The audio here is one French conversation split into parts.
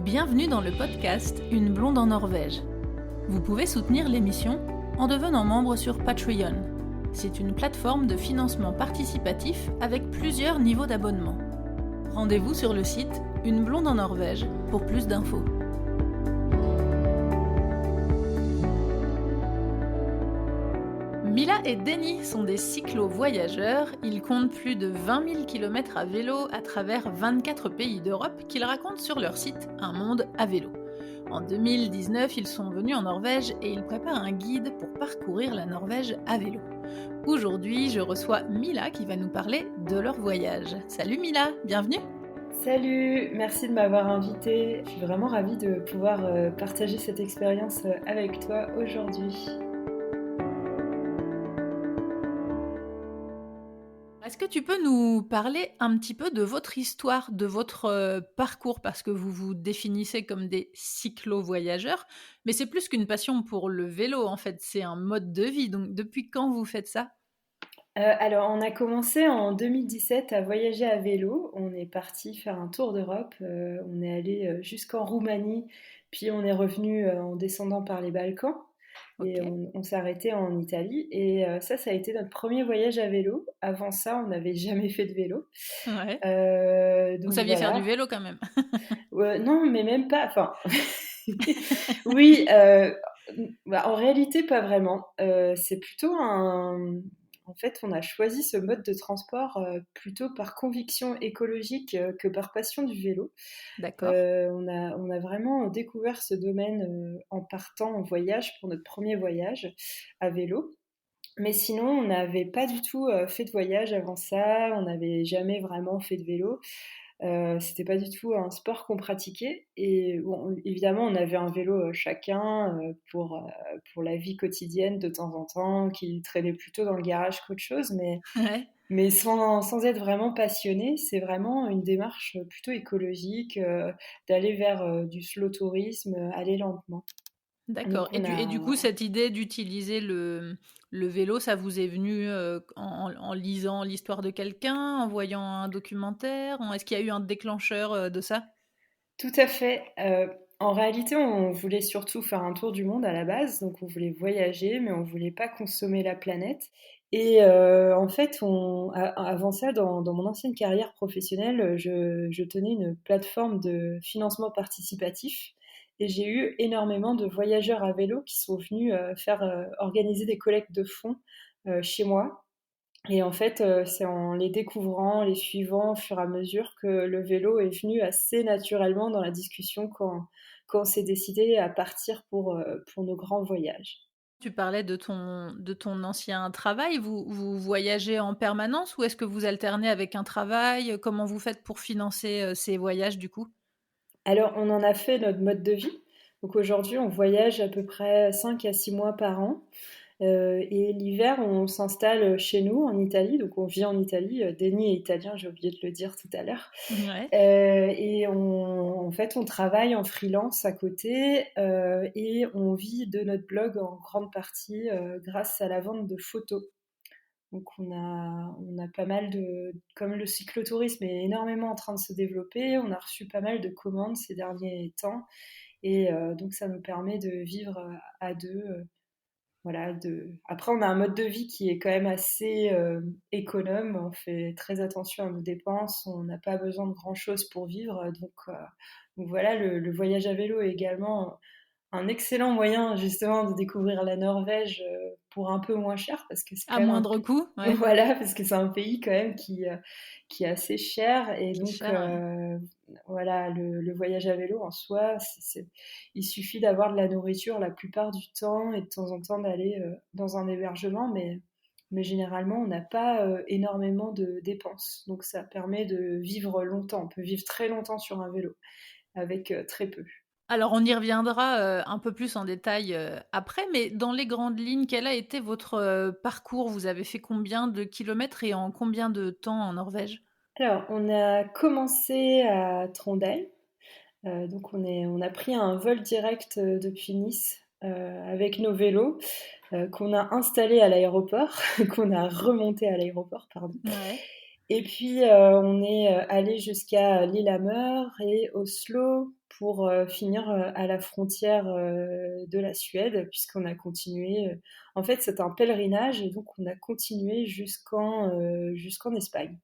Bienvenue dans le podcast Une blonde en Norvège. Vous pouvez soutenir l'émission en devenant membre sur Patreon. C'est une plateforme de financement participatif avec plusieurs niveaux d'abonnement. Rendez-vous sur le site Une blonde en Norvège pour plus d'infos. Mila et Denny sont des cyclo-voyageurs. Ils comptent plus de 20 000 km à vélo à travers 24 pays d'Europe qu'ils racontent sur leur site Un monde à vélo. En 2019, ils sont venus en Norvège et ils préparent un guide pour parcourir la Norvège à vélo. Aujourd'hui, je reçois Mila qui va nous parler de leur voyage. Salut Mila, bienvenue. Salut, merci de m'avoir invitée. Je suis vraiment ravie de pouvoir partager cette expérience avec toi aujourd'hui. Est-ce que tu peux nous parler un petit peu de votre histoire, de votre parcours, parce que vous vous définissez comme des cyclo-voyageurs, mais c'est plus qu'une passion pour le vélo, en fait, c'est un mode de vie. Donc, depuis quand vous faites ça ? Alors, on a commencé en 2017 à voyager à vélo. On est parti faire un tour d'Europe. On est allé jusqu'en Roumanie, puis on est revenu en descendant par les Balkans. Et Ok. on s'est arrêté en Italie. Et ça a été notre premier voyage à vélo. Avant ça, on n'avait jamais fait de vélo. Ouais. Vous Donc saviez faire du voilà. vélo quand même. Non, mais même pas. Enfin, oui. En réalité, pas vraiment. C'est plutôt un. En fait, on a choisi ce mode de transport plutôt par conviction écologique que par passion du vélo. D'accord. On a vraiment découvert ce domaine en partant en voyage pour notre premier voyage à vélo. Mais sinon, on n'avait pas du tout fait de voyage avant ça, on n'avait jamais vraiment fait de vélo. C'était pas du tout un sport qu'on pratiquait. Et bon, évidemment, on avait un vélo chacun pour la vie quotidienne de temps en temps, qui traînait plutôt dans le garage qu'autre chose, Ouais. mais sans être vraiment passionné. C'est vraiment une démarche plutôt écologique, d'aller vers du slow tourisme, aller lentement. D'accord. Donc Et on du a coup, cette idée d'utiliser le vélo, ça vous est venu en lisant l'histoire de quelqu'un, en voyant un documentaire? Est-ce qu'il y a eu un déclencheur de ça? Tout à fait. En réalité, on voulait surtout faire un tour du monde à la base, donc on voulait voyager, mais on voulait pas consommer la planète. Et en fait, avant ça, dans mon ancienne carrière professionnelle, je tenais une plateforme de financement participatif. Et j'ai eu énormément de voyageurs à vélo qui sont venus organiser des collectes de fonds chez moi. Et en fait, c'est en les découvrant, les suivant au fur et à mesure que le vélo est venu assez naturellement dans la discussion quand on s'est décidé à partir pour nos grands voyages. Tu parlais de ton ancien travail. Vous voyagez en permanence ou est-ce que vous alternez avec un travail? Comment vous faites pour financer ces voyages du coup? Alors, on en a fait notre mode de vie. Donc aujourd'hui, on voyage à peu près 5 à 6 mois par an. Et l'hiver, on s'installe chez nous en Italie. Donc on vit en Italie. Denis est italien, j'ai oublié de le dire tout à l'heure. Ouais. Et en fait, on travaille en freelance à côté et on vit de notre blog en grande partie grâce à la vente de photos. Donc on a pas mal de... Comme le cyclotourisme est énormément en train de se développer, on a reçu pas mal de commandes ces derniers temps. Et donc ça nous permet de vivre à deux. Voilà, Après, on a un mode de vie qui est quand même assez économe. On fait très attention à nos dépenses. On n'a pas besoin de grand-chose pour vivre. Donc voilà, le voyage à vélo est également un excellent moyen justement de découvrir la Norvège pour un peu moins cher parce que c'est À quand même moindre coût? Ouais. voilà, parce que c'est un pays quand même qui est assez cher. Et Qui est donc cher, ouais. voilà, le voyage à vélo en soi, il suffit d'avoir de la nourriture la plupart du temps et de temps en temps d'aller dans un hébergement, mais généralement on n'a pas énormément de dépenses. Donc ça permet de vivre longtemps. On peut vivre très longtemps sur un vélo avec très peu. Alors on y reviendra un peu plus en détail après, mais dans les grandes lignes, quel a été votre parcours? Vous avez fait combien de kilomètres et en combien de temps en Norvège? Alors, on a commencé à Trondheim. Donc on a pris un vol direct depuis Nice avec nos vélos qu'on a installés à l'aéroport, qu'on a remonté à l'aéroport, pardon. Ouais. Et puis on est allé jusqu'à Lillehammer et Oslo pour finir à la frontière de la Suède, puisqu'on a continué. En fait, c'est un pèlerinage et donc on a continué jusqu'en Espagne.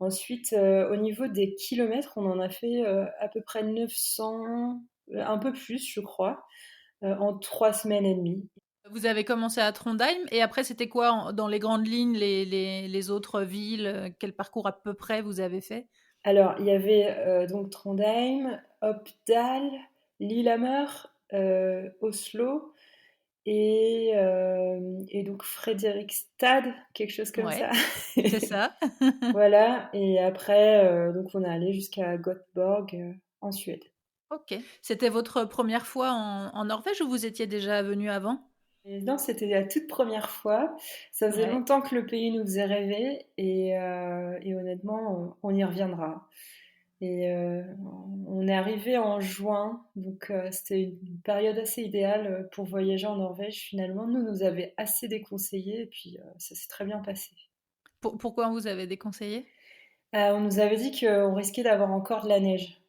Ensuite, au niveau des kilomètres, on en a fait à peu près 900, un peu plus, je crois, en 3 semaines et demie. Vous avez commencé à Trondheim et après c'était quoi dans les grandes lignes les autres villes? Quel parcours à peu près vous avez fait? Alors, il y avait donc Trondheim, Oppdal, Lillehammer, Oslo et donc Fredrikstad, quelque chose comme ça. Ouais, c'est ça. Voilà, et après, donc on est allé jusqu'à Göteborg en Suède. OK. C'était votre première fois en Norvège ou vous étiez déjà venu avant? Et non, c'était la toute première fois. Ça faisait Ouais. longtemps que le pays nous faisait rêver et honnêtement, on y reviendra. Et on est arrivé en juin, donc c'était une période assez idéale pour voyager en Norvège. Finalement, nous avait assez déconseillé et puis ça s'est très bien passé. Pourquoi on vous avez déconseillé? On nous avait dit qu'on risquait d'avoir encore de la neige.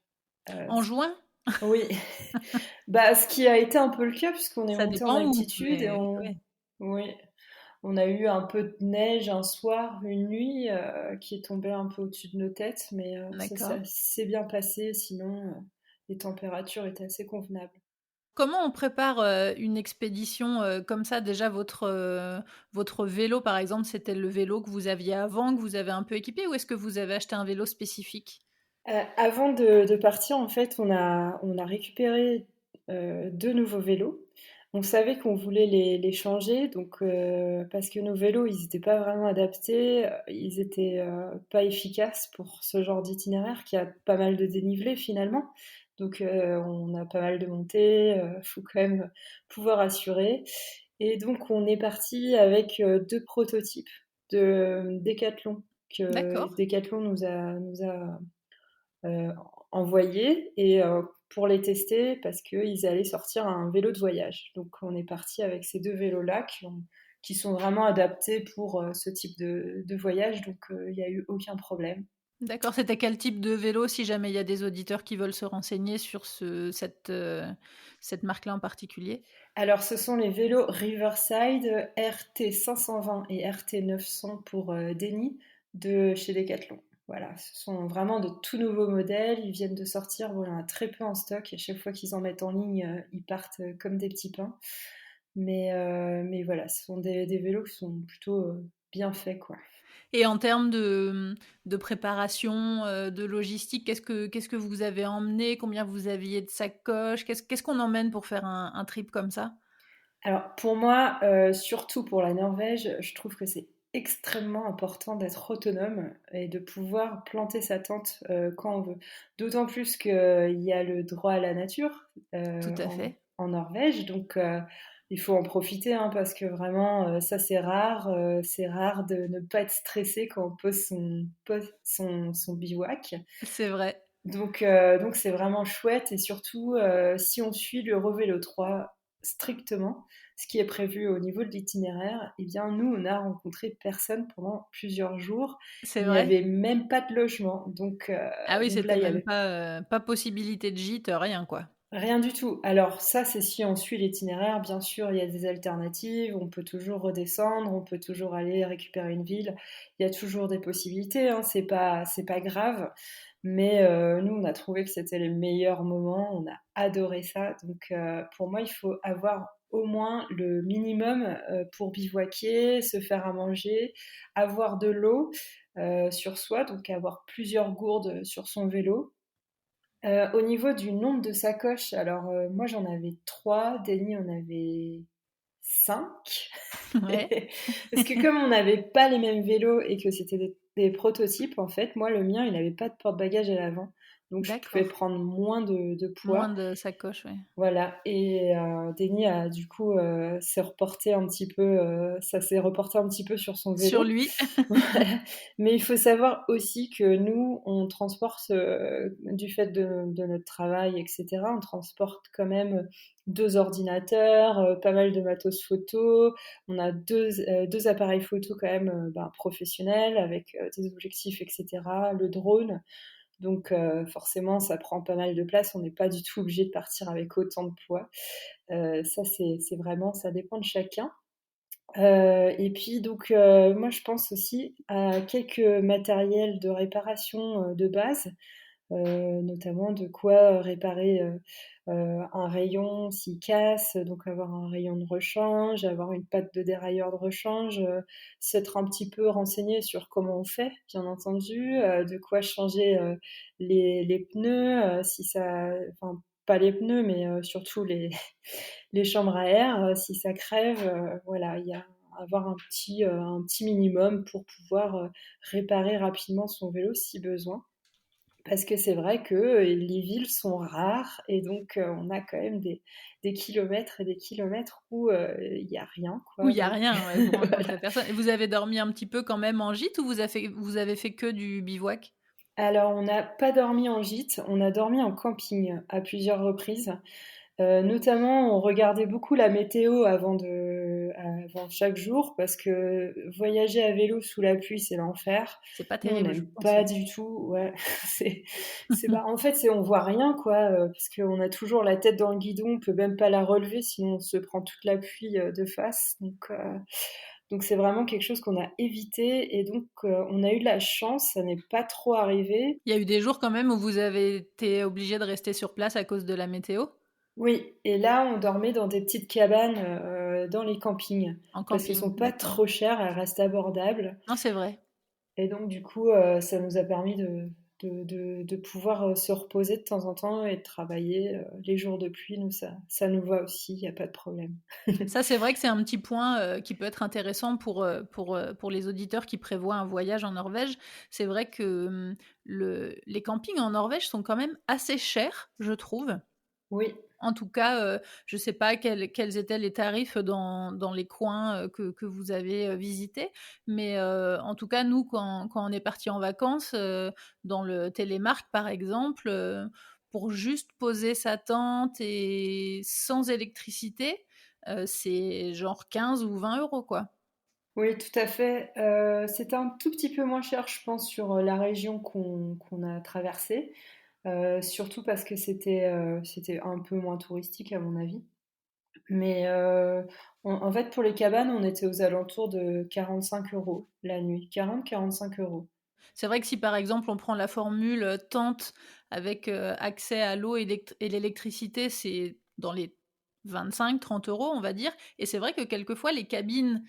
Euh, En juin? oui, bah, ce qui a été un peu le cas puisqu'on est Ça monté en dépend où, altitude et mais ouais, oui, on a eu un peu de neige un soir, une nuit qui est tombée un peu au-dessus de nos têtes, mais ça d'accord. s'est bien passé. Sinon, les températures étaient assez convenables. Comment on prépare, une expédition, comme ça? Déjà votre vélo, par exemple, c'était le vélo que vous aviez avant, que vous avez un peu équipé ou est-ce que vous avez acheté un vélo spécifique? Avant de partir, en fait, on a récupéré 2 nouveaux vélos. On savait qu'on voulait les changer, donc parce que nos vélos, ils étaient pas vraiment adaptés, ils étaient pas efficaces pour ce genre d'itinéraire qui a pas mal de dénivelé finalement. Donc on a pas mal de montées, faut quand même pouvoir assurer. Et donc on est parti avec 2 prototypes de Decathlon que D'accord. Decathlon nous a euh, envoyés et pour les tester parce qu'ils allaient sortir un vélo de voyage. Donc on est parti avec ces 2 vélos-là qui sont vraiment adaptés pour ce type de voyage, donc il n'y a eu aucun problème. D'accord, c'était quel type de vélo si jamais il y a des auditeurs qui veulent se renseigner sur cette marque-là en particulier? Alors ce sont les vélos Riverside RT 520 et RT 900 pour Denny de chez Decathlon. Voilà, ce sont vraiment de tout nouveaux modèles. Ils viennent de sortir, bon, il y en a très peu en stock. Et chaque fois qu'ils en mettent en ligne, ils partent comme des petits pains. Mais voilà, ce sont des vélos qui sont plutôt bien faits, quoi. Et en termes de préparation, de logistique, qu'est-ce que vous avez emmené? Combien vous aviez de sacoches? Qu'est-ce qu'on emmène pour faire un trip comme ça? Alors pour moi, surtout pour la Norvège, je trouve que c'est extrêmement important d'être autonome et de pouvoir planter sa tente quand on veut. D'autant plus qu'il y a le droit à la nature Tout à en, fait. en Norvège, donc il faut en profiter hein, parce que vraiment ça c'est rare. C'est rare de ne pas être stressé quand on pose son bivouac. C'est vrai. Donc c'est vraiment chouette et surtout si on suit le Revélo 3 strictement, ce qui est prévu au niveau de l'itinéraire, eh bien nous on a rencontré personne pendant plusieurs jours. C'est Il n'y vrai? avait même pas de logement, donc Ah oui, donc là c'était il y même avait pas possibilité de gîte, rien quoi. rien du tout. Alors ça c'est si on suit l'itinéraire, bien sûr il y a des alternatives, on peut toujours redescendre, on peut toujours aller récupérer une ville, il y a toujours des possibilités, hein, c'est pas grave. Mais nous, on a trouvé que c'était les meilleurs moments, on a adoré ça. Donc pour moi, il faut avoir au moins le minimum pour bivouaquer, se faire à manger, avoir de l'eau sur soi, donc avoir plusieurs gourdes sur son vélo. Au niveau du nombre de sacoches, alors moi j'en avais 3, Denis en avait 5. Ouais, Parce que comme on n'avait pas les mêmes vélos et que c'était des prototypes, en fait, moi, le mien, il n'avait pas de porte-bagages à l'avant. Donc, je pouvais d'accord. prendre moins de Moins poids. de sacoches, ouais. Voilà. Et Denis a, du coup, ça s'est reporté un petit peu sur son Sur vélo. lui. Voilà. Mais il faut savoir aussi que nous, on transporte, du fait de notre travail, etc., on transporte quand même 2 ordinateurs, pas mal de matos photo. On a deux appareils photo quand même ben, professionnels avec des objectifs, etc., le drone. Donc forcément, ça prend pas mal de place. On n'est pas du tout obligé de partir avec autant de poids. Ça, c'est vraiment, ça dépend de chacun. Et puis donc, moi, je pense aussi à quelques matériels de réparation de base, notamment de quoi réparer un rayon s'il casse, donc avoir un rayon de rechange, avoir une patte de dérailleur de rechange, s'être un petit peu renseigné sur comment on fait, bien entendu, de quoi changer les pneus, si ça, enfin pas les pneus, mais surtout les chambres à air, si ça crève, voilà, il y a avoir un petit minimum pour pouvoir réparer rapidement son vélo si besoin. Parce que c'est vrai que les villes sont rares et donc on a quand même des kilomètres et des kilomètres où il n'y a rien, Où quoi. il y a Donc rien, ouais, vous rencontrez voilà. personne. Et vous avez dormi un petit peu quand même en gîte ou vous avez fait que du bivouac? Alors on n'a pas dormi en gîte, on a dormi en camping à plusieurs reprises. Notamment, on regardait beaucoup la météo avant chaque jour parce que voyager à vélo sous la pluie, c'est l'enfer. C'est pas Nous, on terrible, je n'aime pense, pas ouais. du tout. Ouais, en fait, on voit rien, quoi, parce qu'on a toujours la tête dans le guidon, on peut même pas la relever, sinon on se prend toute la pluie de face. Donc c'est vraiment quelque chose qu'on a évité et donc on a eu de la chance, ça n'est pas trop arrivé. Il y a eu des jours quand même où vous avez été obligé de rester sur place à cause de la météo? Oui, et là, on dormait dans des petites cabanes dans les campings En parce qu'elles camping, sont pas d'accord. trop chères, elles restent abordables. Non, c'est vrai. Et donc, du coup, ça nous a permis de pouvoir se reposer de temps en temps et de travailler. Les jours de pluie, nous, ça nous va aussi, il n'y a pas de problème. Ça, c'est vrai que c'est un petit point qui peut être intéressant pour les auditeurs qui prévoient un voyage en Norvège. C'est vrai que les campings en Norvège sont quand même assez chers, je trouve. Oui, En tout cas, je ne sais pas quels étaient les tarifs dans les coins que vous avez visités, mais en tout cas, nous, quand on est parti en vacances, dans le Télémark, par exemple, pour juste poser sa tente et sans électricité, c'est genre 15 ou 20 euros, quoi. oui, tout à fait. C'était un tout petit peu moins cher, je pense, sur la région qu'on a traversée. Surtout parce que c'était un peu moins touristique, à mon avis. Mais en fait, pour les cabanes, on était aux alentours de 45 euros la nuit. 40-45 euros. C'est vrai que si par exemple on prend la formule tente avec accès à l'eau et l'électricité, c'est dans les 25-30 euros, on va dire. Et c'est vrai que quelquefois les cabines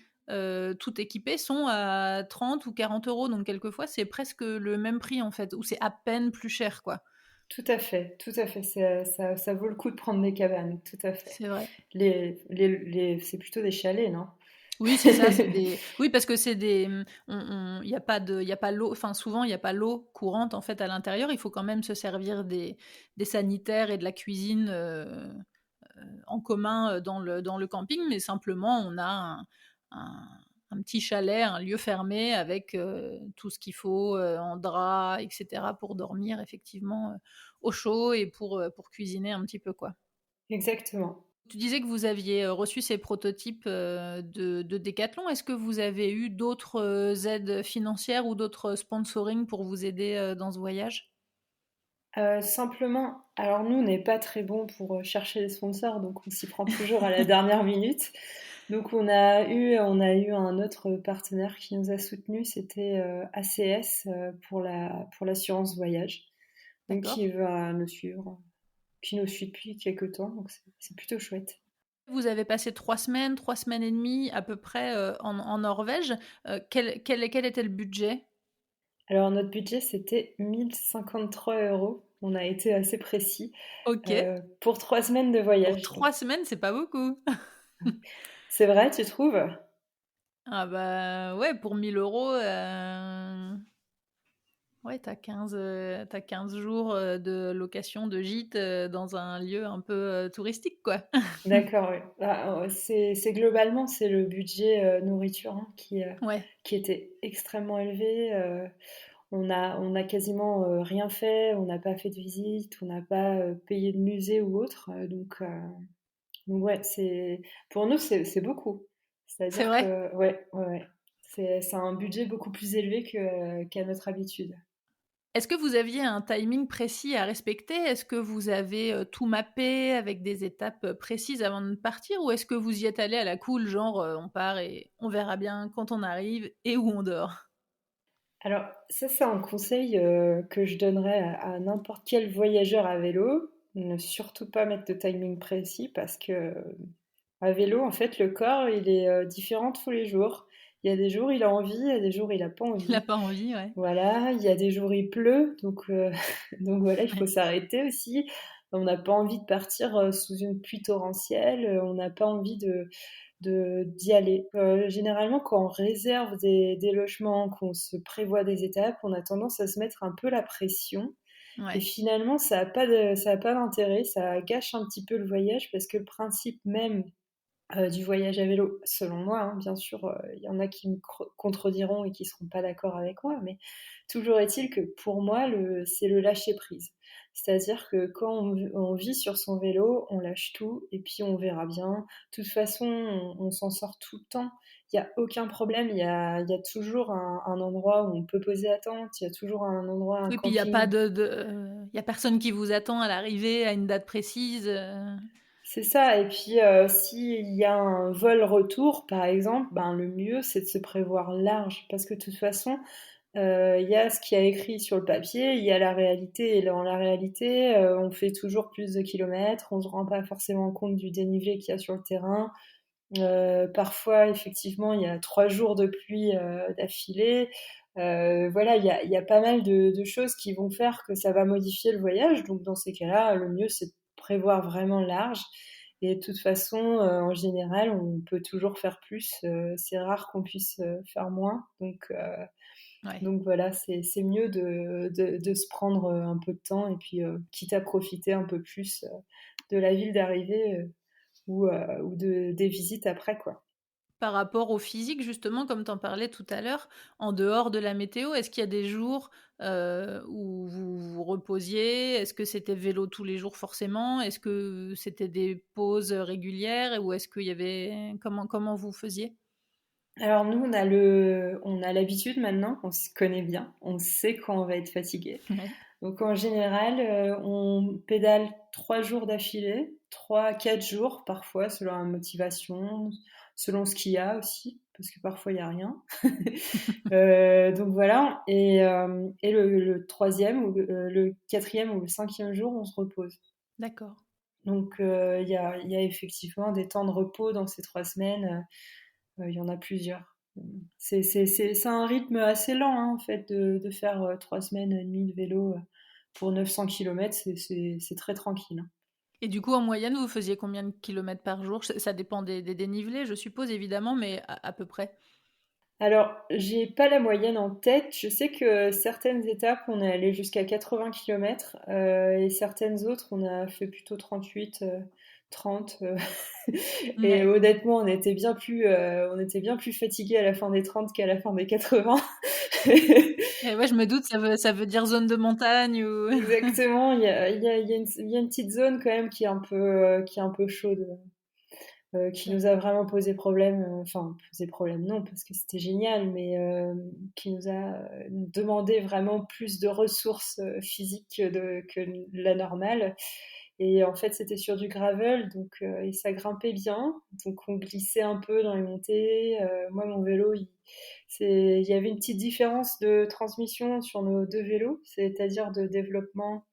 toutes équipées sont à 30 ou 40 euros. Donc quelquefois c'est presque le même prix en fait, ou c'est à peine plus cher quoi. Tout à fait, tout à fait. Ça vaut le coup de prendre des cabanes, tout à fait. C'est vrai. C'est plutôt des chalets, non? Oui, c'est ça, c'est des oui, parce que c'est des, il y a pas il y a pas l'eau enfin, souvent, il y a pas l'eau courante, en fait, à l'intérieur. Il faut quand même se servir des sanitaires et de la cuisine, en commun, dans le camping, mais simplement, on a un un petit chalet, un lieu fermé avec, tout ce qu'il faut, en drap et cetera pour dormir effectivement, au chaud et pour cuisiner un petit peu, quoi. Exactement. Tu disais que vous aviez reçu ces prototypes de Decathlon. Est-ce que vous avez eu d'autres aides financières ou d'autres sponsoring pour vous aider dans ce voyage? Simplement, alors nous, on n'est pas très bon pour chercher les sponsors, donc on s'y prend toujours à la dernière minute. Donc on a eu un autre partenaire qui nous a soutenus, c'était ACS pour l'assurance voyage, donc D'accord. qui va nous suivre, qui nous suit depuis quelques temps, donc c'est plutôt chouette. Vous avez passé 3 semaines, 3 semaines et demie à peu près en Norvège. Quel était le budget? Alors notre budget, c'était 1 053 euros. On a été assez précis Ok. pour 3 semaines de Pour voyage. Donc 3 semaines, c'est pas beaucoup. c'est vrai, tu trouves? Ah bah ouais, pour 1 000 euros, ouais, t'as 15 jours de location de gîte dans un lieu un peu touristique, quoi. D'accord, oui. Bah, c'est globalement, c'est le budget nourriture hein, Ouais. qui était extrêmement élevé. On a quasiment rien fait, on n'a pas fait de visite, on n'a pas payé de musée ou autre. Donc ouais, pour nous, c'est beaucoup. C'est C'est-à-dire vrai? que, ouais, ouais, ouais. C'est un budget beaucoup plus élevé qu'à notre habitude. Est-ce que vous aviez un timing précis à respecter? Est-ce que vous avez, tout mappé avec des étapes, précises avant de partir? Ou est-ce que vous y êtes allés à la cool, genre, on part et on verra bien quand on arrive et où on dort? Alors ça, c'est un conseil, que je donnerais à n'importe quel voyageur à vélo. Ne surtout pas mettre de timing précis parce que, à vélo, en fait, le corps, il est, différent tous les jours. Il y a des jours, il a envie, il y a des jours, il a pas Il a envie. pas envie, ouais. Voilà, il y a des jours, il pleut, donc donc voilà, il faut Ouais. s'arrêter aussi. On n'a pas envie de partir, sous une pluie torrentielle, on n'a pas envie d'y aller. Généralement, quand on réserve des logements, qu'on se prévoit des étapes, on a tendance à se mettre un peu la pression et Ouais. finalement ça a pas d'intérêt, ça gâche un petit peu le voyage parce que le principe même du voyage à vélo, selon moi, hein, bien sûr, il y en a qui me contrediront et qui seront pas d'accord avec moi, mais toujours est-il que pour moi, c'est le lâcher prise. C'est-à-dire que quand on vit sur son vélo, on lâche tout et puis on verra bien. De toute façon, on s'en sort tout le temps. Il y a aucun problème. Il y a toujours un endroit où on peut poser la tente. Il y a toujours un endroit, un Oui, puis il y a pas camping. il y a personne qui vous attend à l'arrivée à une date précise, C'est ça, et puis s'il y a un vol retour, par exemple, ben, le mieux c'est de se prévoir large, parce que de toute façon, il y a ce qu'il y a écrit sur le papier, il y a la réalité, et dans la réalité, on fait toujours plus de kilomètres, on ne se rend pas forcément compte du dénivelé qu'il y a sur le terrain. Parfois, effectivement, il y a 3 jours de pluie d'affilée. Voilà, il y a pas mal de choses qui vont faire que ça va modifier le voyage. Donc, dans ces cas-là, le mieux, c'est de prévoir vraiment large. Et de toute façon, en général, on peut toujours faire plus. C'est rare qu'on puisse faire moins. ouais. Donc voilà, c'est mieux de se prendre un peu de temps et puis quitte à profiter un peu plus de la ville d'arrivée ou des visites après, quoi. Par rapport au physique, justement, comme tu en parlais tout à l'heure, en dehors de la météo, est-ce qu'il y a des jours, où vous vous reposiez? Est-ce que c'était vélo tous les jours forcément? Est-ce que c'était des pauses, régulières? Ou est-ce qu'il y avait comment vous faisiez? Alors nous, on a l'habitude maintenant, on se connaît bien, on sait quand on va être fatigué. Ouais. Donc en général, on pédale 3 jours d'affilée, 3, 4 jours parfois, selon la motivation, selon ce qu'il y a aussi, parce que parfois il n'y a rien. Donc voilà, et le troisième, ou le quatrième ou le cinquième jour, on se repose. D'accord. Donc il y a effectivement des temps de repos dans ces 3 semaines. Il y en a plusieurs. C'est un rythme assez lent, hein, en fait, de faire 3 semaines et demie de vélo pour 900 kilomètres. C'est très tranquille, hein. Et du coup, en moyenne, vous faisiez combien de kilomètres par jour? Ça dépend des dénivelés, je suppose, évidemment, mais à peu près? Alors, j'ai pas la moyenne en tête. Je sais que certaines étapes, on est allé jusqu'à 80 kilomètres et certaines autres, on a fait plutôt 38, 30. Et Ouais. honnêtement, on était bien plus fatigués à la fin des 30 qu'à la fin des 80. Et ouais, je me doute, ça veut dire zone de montagne ou Exactement, il y a une petite zone quand même qui est un peu chaude, qui nous a D'accord. vraiment posé problème, enfin posé problème non, parce que c'était génial, mais qui nous a demandé vraiment plus de ressources physiques que la normale. Et en fait, c'était sur du gravel, donc et ça grimpait bien, donc on glissait un peu dans les montées. Moi, mon vélo, il y avait une petite différence de transmission sur nos deux vélos, c'est-à-dire de développement.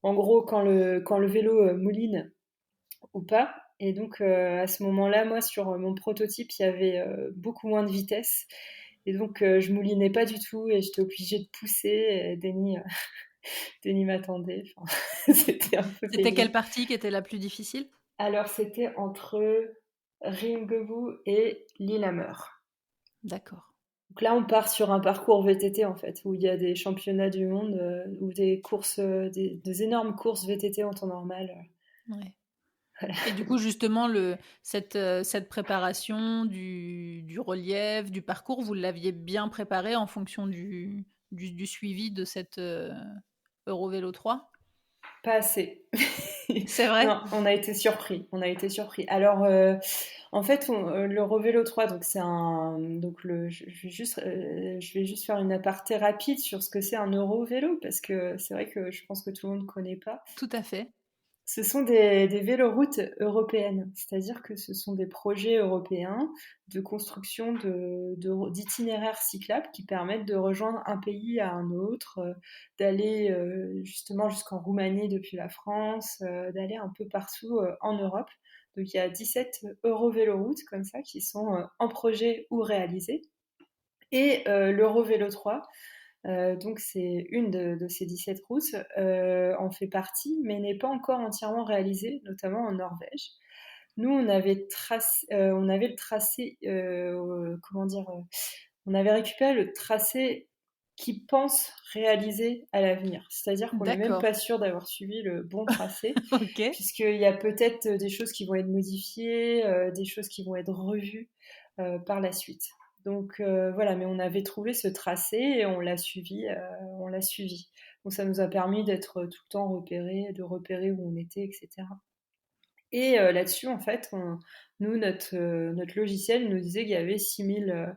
En gros, quand le vélo mouline ou pas. Et donc, à ce moment-là, moi, sur mon prototype, il y avait beaucoup moins de vitesse. Et donc, je moulinais pas du tout et j'étais obligée de pousser. Et Denis m'attendait. Enfin, c'était un peu C'était quelle pénible. partie qui était la plus difficile? Alors, c'était entre Ringebu et Lillehammer. D'accord. Donc là, on part sur un parcours VTT en fait, où il y a des championnats du monde ou des courses, des énormes courses VTT en temps normal. Ouais. Voilà. Et du coup, justement, cette préparation du relief, du parcours, vous l'aviez bien préparé en fonction du suivi de cette Eurovélo 3? Pas assez. C'est vrai? Non, on a été surpris. On a été surpris. Alors, en fait, l'Eurovélo 3, donc c'est un, donc je vais juste faire une aparté rapide sur ce que c'est un Eurovélo parce que c'est vrai que je pense que tout le monde ne connaît pas. Tout à fait. Ce sont des véloroutes européennes, c'est-à-dire que ce sont des projets européens de construction d'itinéraires cyclables qui permettent de rejoindre un pays à un autre, d'aller justement jusqu'en Roumanie depuis la France, d'aller un peu partout en Europe. Donc il y a 17 Eurovéloroutes comme ça qui sont en projet ou réalisées. Et l'Eurovélo 3, donc c'est une de ces 17 routes, en fait partie, mais n'est pas encore entièrement réalisée, notamment en Norvège. Nous, on avait le tracé, comment dire, on avait récupéré le tracé qui pense réaliser à l'avenir. C'est-à-dire qu'on n'est même D'accord. pas sûr d'avoir suivi le bon tracé, Ok. puisqu'il y a peut-être des choses qui vont être modifiées, des choses qui vont être revues par la suite. Donc voilà, mais on avait trouvé ce tracé et on l'a suivi, on l'a suivi. Donc ça nous a permis d'être tout le temps repérés, de repérer où on était, etc. Et là-dessus, en fait, notre logiciel nous disait qu'il y avait 6000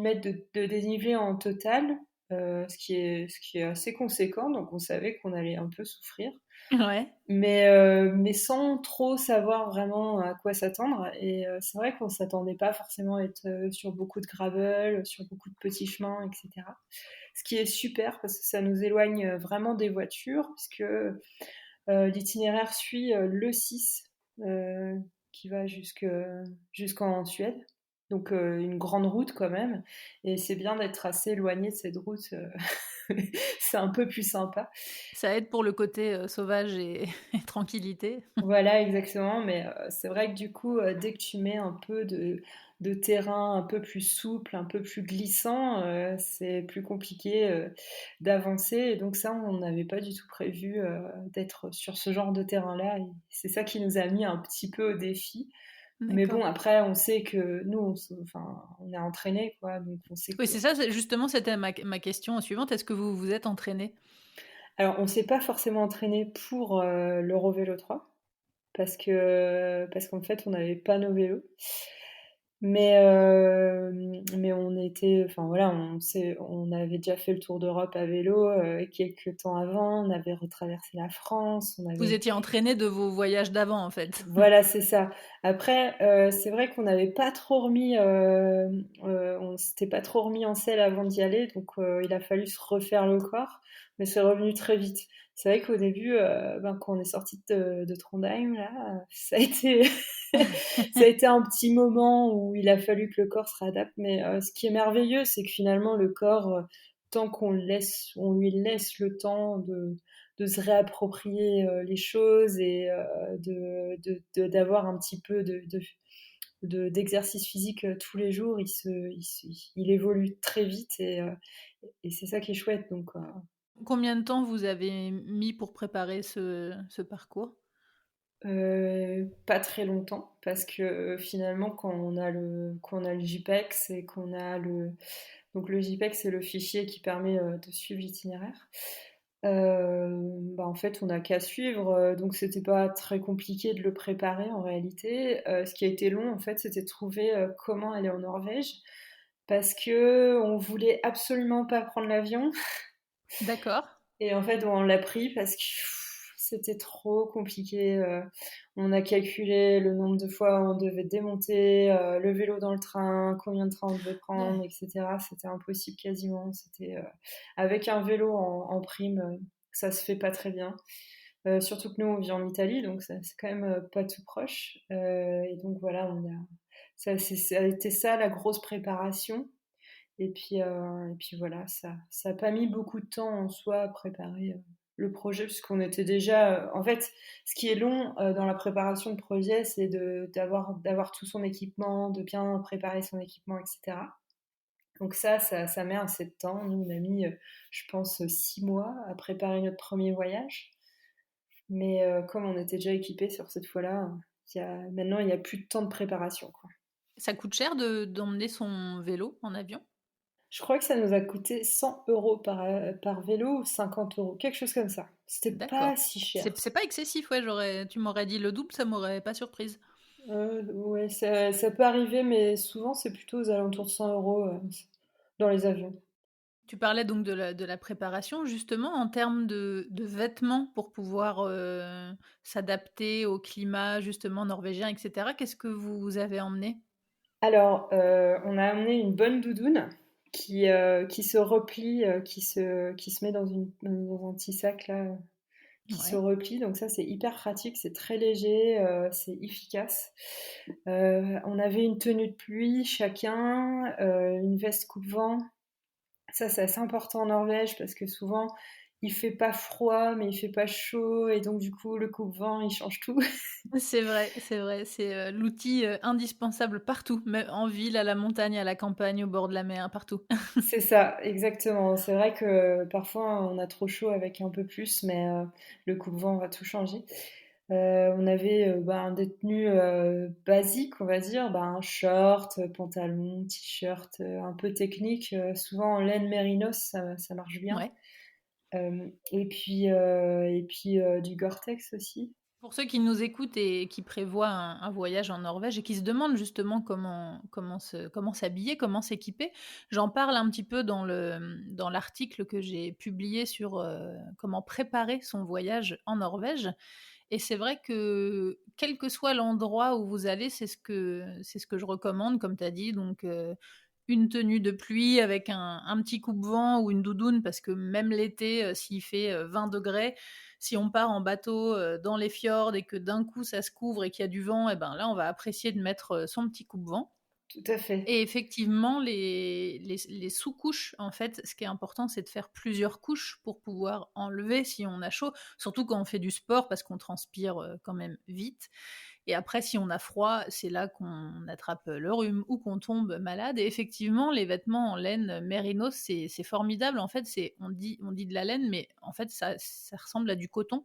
mètres de dénivelé en total, ce qui est assez conséquent, donc on savait qu'on allait un peu souffrir Ouais. mais sans trop savoir vraiment à quoi s'attendre. Et c'est vrai qu'on s'attendait pas forcément à être sur beaucoup de gravel, sur beaucoup de petits chemins, etc. Ce qui est super parce que ça nous éloigne vraiment des voitures, puisque l'itinéraire suit le 6 euh, qui va jusqu'en Suède. Donc une grande route quand même. Et c'est bien d'être assez éloigné de cette route. C'est un peu plus sympa. Ça aide pour le côté sauvage et, et tranquillité. Voilà, exactement. Mais c'est vrai que du coup, dès que tu mets un peu de terrain un peu plus souple, un peu plus glissant, c'est plus compliqué d'avancer. Et donc ça, on n'avait pas du tout prévu d'être sur ce genre de terrain-là. Et c'est ça qui nous a mis un petit peu au défi. Mais bon, D'accord. après, on sait que nous, enfin, on est entraînés, quoi. Donc on sait Oui, que. c'est ça, justement, c'était ma question suivante. Est-ce que vous vous êtes entraîné? Alors, on s'est pas forcément entraîné pour l'Eurovélo 3 parce qu'en fait, on n'avait pas nos vélos. Mais on était, enfin voilà, on avait déjà fait le tour d'Europe à vélo quelques temps avant, on avait retraversé la France, on Vous avait, étiez entraîné de vos voyages d'avant, en fait. voilà, c'est ça. Après, c'est vrai qu'on n'avait pas trop remis, on s'était pas trop remis en selle avant d'y aller, donc il a fallu se refaire le corps, mais c'est revenu très vite. C'est vrai qu'au début, ben, quand on est sorti de Trondheim, là, ça a été, ça a été un petit moment où il a fallu que le corps se réadapte. Mais ce qui est merveilleux, c'est que finalement, le corps, tant on lui laisse le temps de se réapproprier les choses et d'avoir un petit peu d'exercice physique tous les jours, il évolue très vite et c'est ça qui est chouette. Donc, Combien de temps vous avez mis pour préparer ce parcours? pas très longtemps parce que finalement quand on a le JPEG et qu'on a donc le JPEG c'est le fichier qui permet de suivre l'itinéraire. Bah, en fait on n'a qu'à suivre donc c'était pas très compliqué de le préparer en réalité. Ce qui a été long en fait c'était de trouver comment aller en Norvège parce que on voulait absolument pas prendre l'avion D'accord. et en fait, on l'a pris parce que c'était trop compliqué. On a calculé le nombre de fois où on devait démonter le vélo dans le train, combien de trains on devait prendre, Ouais. etc. C'était impossible quasiment. C'était avec un vélo en prime, ça se fait pas très bien. Surtout que nous, on vit en Italie, donc c'est quand même pas tout proche. Et donc voilà, ça a été ça la grosse préparation. Et puis voilà, ça a pas mis beaucoup de temps en soi à préparer le projet, puisqu'on était déjà. En fait, ce qui est long dans la préparation de projet, c'est d'avoir tout son équipement, de bien préparer son équipement, etc. Donc ça met assez de temps. Nous, on a mis, je pense, 6 mois à préparer notre premier voyage. Mais comme on était déjà équipés sur cette fois-là, maintenant, il n'y a plus de temps de préparation, quoi. Ça coûte cher d'emmener son vélo en avion? Je crois que ça nous a coûté 100 € par vélo ou 50 €, quelque chose comme ça. C'était pas D'accord. si cher. C'est pas excessif, ouais, tu m'aurais dit le double, ça m'aurait pas surprise. Ouais, ça peut arriver, mais souvent c'est plutôt aux alentours de 100 € dans les avions. Tu parlais donc de la préparation, justement, en termes de vêtements pour pouvoir s'adapter au climat, justement, norvégien, etc. Qu'est-ce que vous avez emmené? Alors, on a amené une bonne doudoune qui se replie, qui se met dans un petit sac là, qui se Ouais. replie. Donc ça, c'est hyper pratique, c'est très léger, c'est efficace. On avait une tenue de pluie chacun, une veste coupe-vent. Ça, c'est assez important en Norvège parce que souvent, il fait pas froid, mais il fait pas chaud, et donc du coup, le coupe-vent, il change tout. C'est vrai, c'est l'outil indispensable partout, même en ville, à la montagne, à la campagne, au bord de la mer, partout. C'est ça, exactement. C'est vrai que parfois on a trop chaud avec un peu plus, mais le coupe-vent va tout changer. On avait des tenues basiques, on va dire, un short, pantalon, t-shirt, un peu technique, souvent en laine mérinos, ça marche bien. Ouais. Et puis du Gore-Tex aussi. Pour ceux qui nous écoutent et qui prévoient un voyage en Norvège et qui se demandent justement comment s'habiller, comment s'équiper, j'en parle un petit peu dans l'article que j'ai publié sur comment préparer son voyage en Norvège. Et c'est vrai que quel que soit l'endroit où vous allez, c'est ce que je recommande, comme tu as dit. Donc, une tenue de pluie avec un petit coupe-vent ou une doudoune, parce que même l'été, s'il fait 20 degrés, si on part en bateau dans les fjords et que d'un coup ça se couvre et qu'il y a du vent, et ben là, on va apprécier de mettre son petit coupe-vent. Tout à fait. Et effectivement, les sous-couches, en fait, ce qui est important, c'est de faire plusieurs couches pour pouvoir enlever si on a chaud, surtout quand on fait du sport, parce qu'on transpire quand même vite. Et après, si on a froid, c'est là qu'on attrape le rhume ou qu'on tombe malade. Et effectivement, les vêtements en laine mérinos, c'est formidable. En fait, on dit de la laine, mais en fait, ça ressemble à du coton.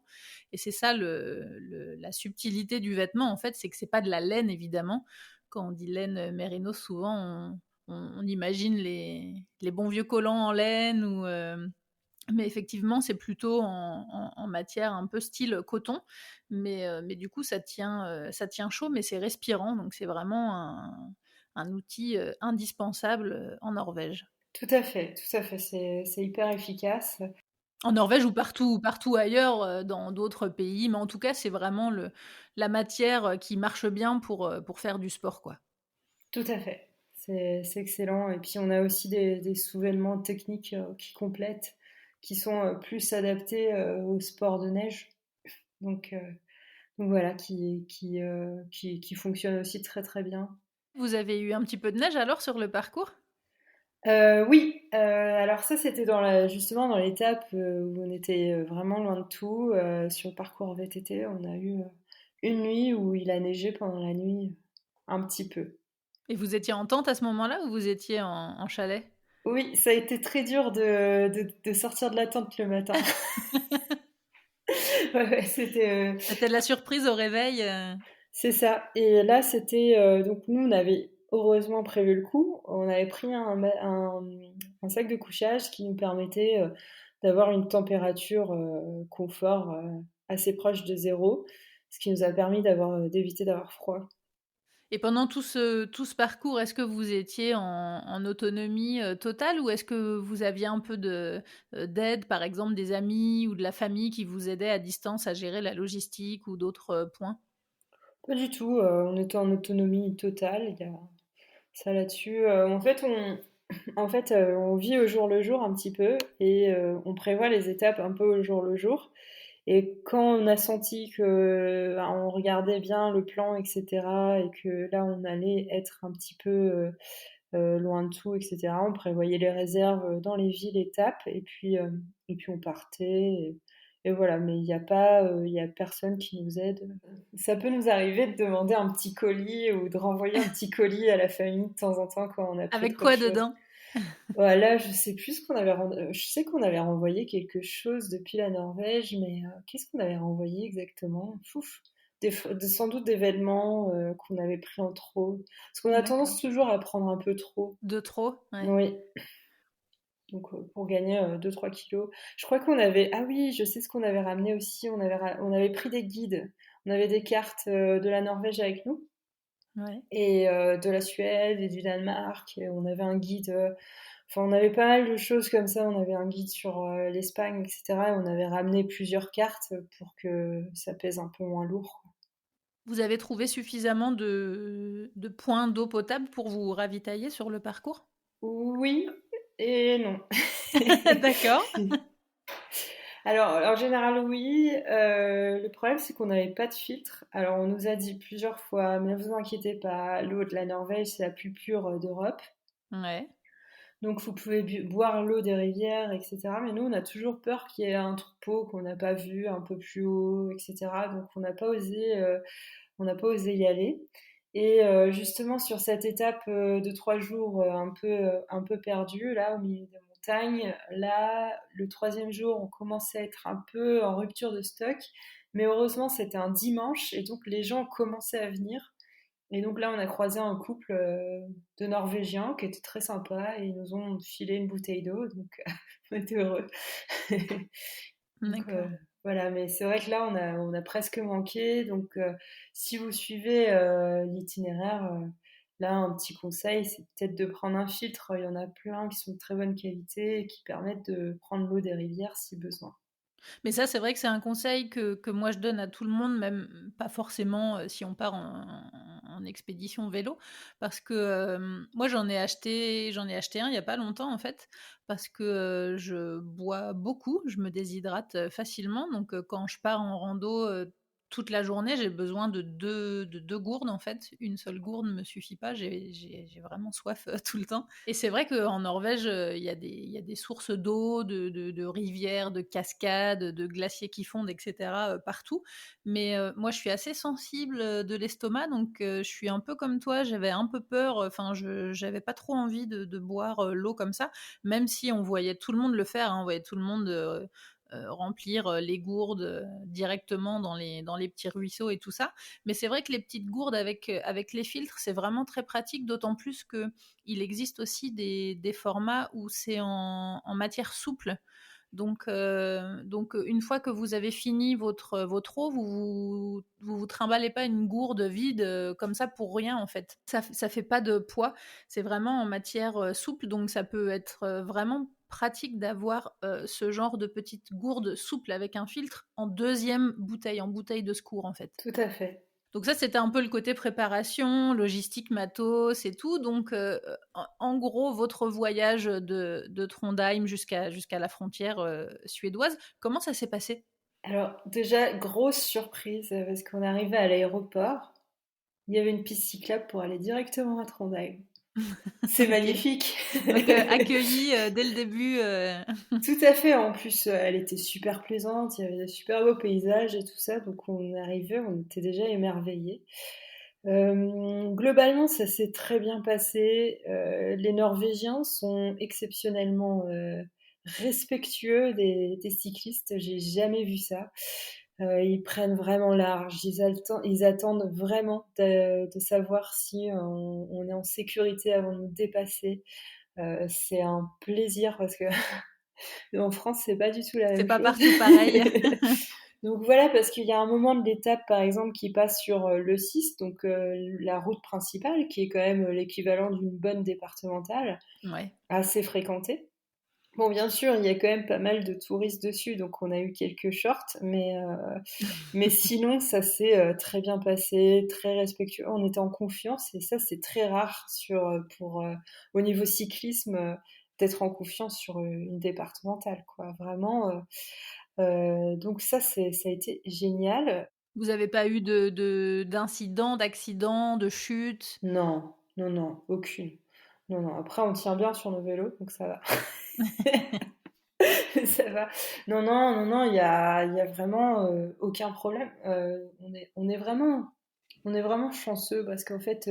Et c'est ça la subtilité du vêtement, en fait, c'est que c'est pas de la laine, évidemment. Quand on dit laine mérinos, souvent, on imagine les bons vieux collants en laine mais effectivement, c'est plutôt en matière un peu style coton, mais du coup, ça tient chaud, mais c'est respirant, donc c'est vraiment un outil indispensable en Norvège. Tout à fait, c'est hyper efficace. En Norvège ou partout ailleurs, dans d'autres pays, mais en tout cas, c'est vraiment la matière qui marche bien pour faire du sport, quoi. Tout à fait. C'est excellent. Et puis on a aussi des souvènements techniques qui complètent, qui sont plus adaptés au sport de neige. Donc, euh, donc voilà, qui fonctionnent aussi très très bien. Vous avez eu un petit peu de neige alors sur le parcours? Oui, alors ça c'était justement dans l'étape où on était vraiment loin de tout. Sur le parcours VTT, on a eu une nuit où il a neigé pendant la nuit un petit peu. Et vous étiez en tente à ce moment-là ou vous étiez en chalet? Oui, ça a été très dur de sortir de la tente le matin. Ouais, ouais, C'était de la surprise au réveil? c'est ça. Et là, c'était donc nous, on avait heureusement prévu le coup. On avait pris un sac de couchage qui nous permettait d'avoir une température confort assez proche de zéro, ce qui nous a permis d'éviter d'avoir froid. Et pendant tout ce parcours, est-ce que vous étiez en autonomie totale ou est-ce que vous aviez un peu d'aide, par exemple des amis ou de la famille qui vous aidaient à distance à gérer la logistique ou d'autres points? Pas du tout. On était en autonomie totale. Il y a ça là-dessus. On vit au jour le jour un petit peu et on prévoit les étapes un peu au jour le jour. Et quand on a senti que on regardait bien le plan, etc., et que là on allait être un petit peu loin de tout, etc., on prévoyait les réserves dans les villes étapes et puis on partait. Et voilà, mais il y a personne qui nous aide. Ça peut nous arriver de demander un petit colis ou de renvoyer un petit colis à la famille de temps en temps quand on a pris Avec trop de quoi choses. dedans? Voilà, je sais plus ce qu'on avait je sais qu'on avait renvoyé quelque chose depuis la Norvège, mais qu'est-ce qu'on avait renvoyé exactement? Fouf, sans doute des vêtements qu'on avait pris en trop. Parce qu'on a D'accord. tendance toujours à prendre un peu trop. De trop? Ouais. Oui. Donc pour gagner 2-3 kilos. Je crois qu'on avait... Ah oui, je sais ce qu'on avait ramené aussi. On avait pris des guides. On avait des cartes de la Norvège avec nous Ouais. et de la Suède et du Danemark. Et on avait un guide... Enfin, on avait pas mal de choses comme ça. On avait un guide sur l'Espagne, etc. Et on avait ramené plusieurs cartes pour que ça pèse un peu moins lourd. Vous avez trouvé suffisamment de points d'eau potable pour vous ravitailler sur le parcours? Oui et non. D'accord. Alors, en général, oui. Le problème, c'est qu'on n'avait pas de filtre. Alors, on nous a dit plusieurs fois, mais ne vous inquiétez pas, l'eau de la Norvège, c'est la plus pure d'Europe. Ouais. Donc, vous pouvez boire l'eau des rivières, etc. Mais nous, on a toujours peur qu'il y ait un troupeau qu'on n'a pas vu un peu plus haut, etc. Donc, on n'a pas osé y aller. Et justement, sur cette étape de 3 jours un peu perdue, là, au milieu des montagnes, là, le troisième jour, on commençait à être un peu en rupture de stock. Mais heureusement, c'était un dimanche et donc les gens commençaient à venir. Et donc là, on a croisé un couple de Norvégiens qui était très sympa et ils nous ont filé une bouteille d'eau, donc on était heureux. Donc D'accord. voilà, mais c'est vrai que là, on a presque manqué. Donc si vous suivez l'itinéraire, là, un petit conseil, c'est peut-être de prendre un filtre. Il y en a plein qui sont de très bonne qualité et qui permettent de prendre l'eau des rivières si besoin. Mais ça, c'est vrai que c'est un conseil que moi je donne à tout le monde, même pas forcément si on part en expédition vélo, parce que moi j'en ai acheté un il y a pas longtemps en fait, parce que je bois beaucoup, je me déshydrate facilement, donc quand je pars en rando toute la journée, j'ai besoin de deux gourdes en fait. Une seule gourde ne me suffit pas, j'ai vraiment soif tout le temps. Et c'est vrai qu'en Norvège, il y a des sources d'eau, de rivières, de cascades, de glaciers qui fondent, etc. Partout. Mais moi, je suis assez sensible de l'estomac, donc je suis un peu comme toi, j'avais un peu peur, enfin, je j'avais pas trop envie de boire l'eau comme ça, même si on voyait tout le monde le faire, hein, on voyait tout le monde remplir les gourdes directement dans les petits ruisseaux et tout ça. Mais c'est vrai que les petites gourdes avec les filtres, c'est vraiment très pratique, d'autant plus qu'il existe aussi des formats où c'est en matière souple. Donc, une fois que vous avez fini votre eau, vous trimballez pas une gourde vide comme ça pour rien en fait. Ça fait pas de poids, c'est vraiment en matière souple, donc ça peut être vraiment pratique d'avoir ce genre de petite gourde souple avec un filtre en deuxième bouteille, en bouteille de secours en fait. Tout à fait. Donc ça, c'était un peu le côté préparation, logistique, matos et tout. Donc, en gros, votre voyage de Trondheim jusqu'à la frontière suédoise, comment ça s'est passé? Alors déjà, grosse surprise parce qu'on est arrivé à l'aéroport, il y avait une piste cyclable pour aller directement à Trondheim. C'est Ok. magnifique. Donc, accueilli dès le début. Tout à fait. En plus, elle était super plaisante. Il y avait de super beaux paysages et tout ça. Donc, on est arrivé, on était déjà émerveillés. Globalement, ça s'est très bien passé. Les Norvégiens sont exceptionnellement respectueux des cyclistes. J'ai jamais vu ça. Ils prennent vraiment large. Ils attendent vraiment de savoir si on est en sécurité avant de nous dépasser. C'est un plaisir parce que en France, c'est pas du tout la C'est même pas chose. partout pareil. Donc voilà, parce qu'il y a un moment de l'étape, par exemple, qui passe sur le 6, donc la route principale, qui est quand même l'équivalent d'une bonne départementale, Ouais. assez fréquentée. Bon, bien sûr, il y a quand même pas mal de touristes dessus, donc on a eu quelques shorts, mais sinon, ça s'est très bien passé, très respectueux. On était en confiance, et ça, c'est très rare au niveau cyclisme, d'être en confiance sur une départementale, quoi. Vraiment. Donc ça a été génial. Vous avez pas eu d'incidents, d'accidents, de chutes? Non, non, non, aucune. Non, non. Après, on tient bien sur nos vélos, donc ça va. Ça va. Non, non, non, non, il y a vraiment aucun problème. On est vraiment chanceux parce qu'en fait,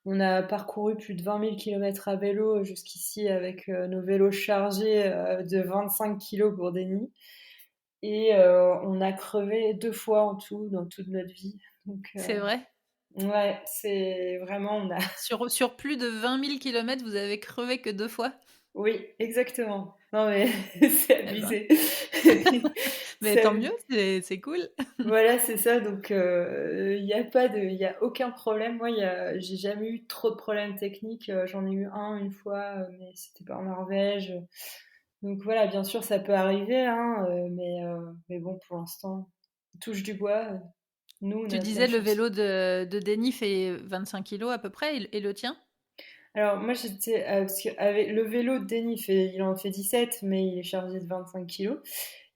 on a parcouru plus de 20 000 kilomètres à vélo jusqu'ici avec nos vélos chargés de 25 kilos pour des nids. Et on a crevé 2 fois en tout dans toute notre vie. Donc, C'est vrai? ouais, c'est vraiment, on a. Sur plus de 20 000 kilomètres, vous avez crevé que 2 fois? Oui, exactement. Non mais c'est Eh ben, abusé. mais C'est tant abusé. mieux, c'est cool. Voilà, c'est ça. Donc, il y a aucun problème. Moi, j'ai jamais eu trop de problèmes techniques. J'en ai eu un une fois, mais c'était pas en Norvège. Donc voilà, bien sûr, ça peut arriver, hein, mais bon, pour l'instant, touche du bois. Nous, on Tu a plein disais de le chance. vélo de Denis fait 25 kilos à peu près, et le tien? Alors moi, parce qu'avec le vélo de Denis, il en fait 17, mais il est chargé de 25 kilos.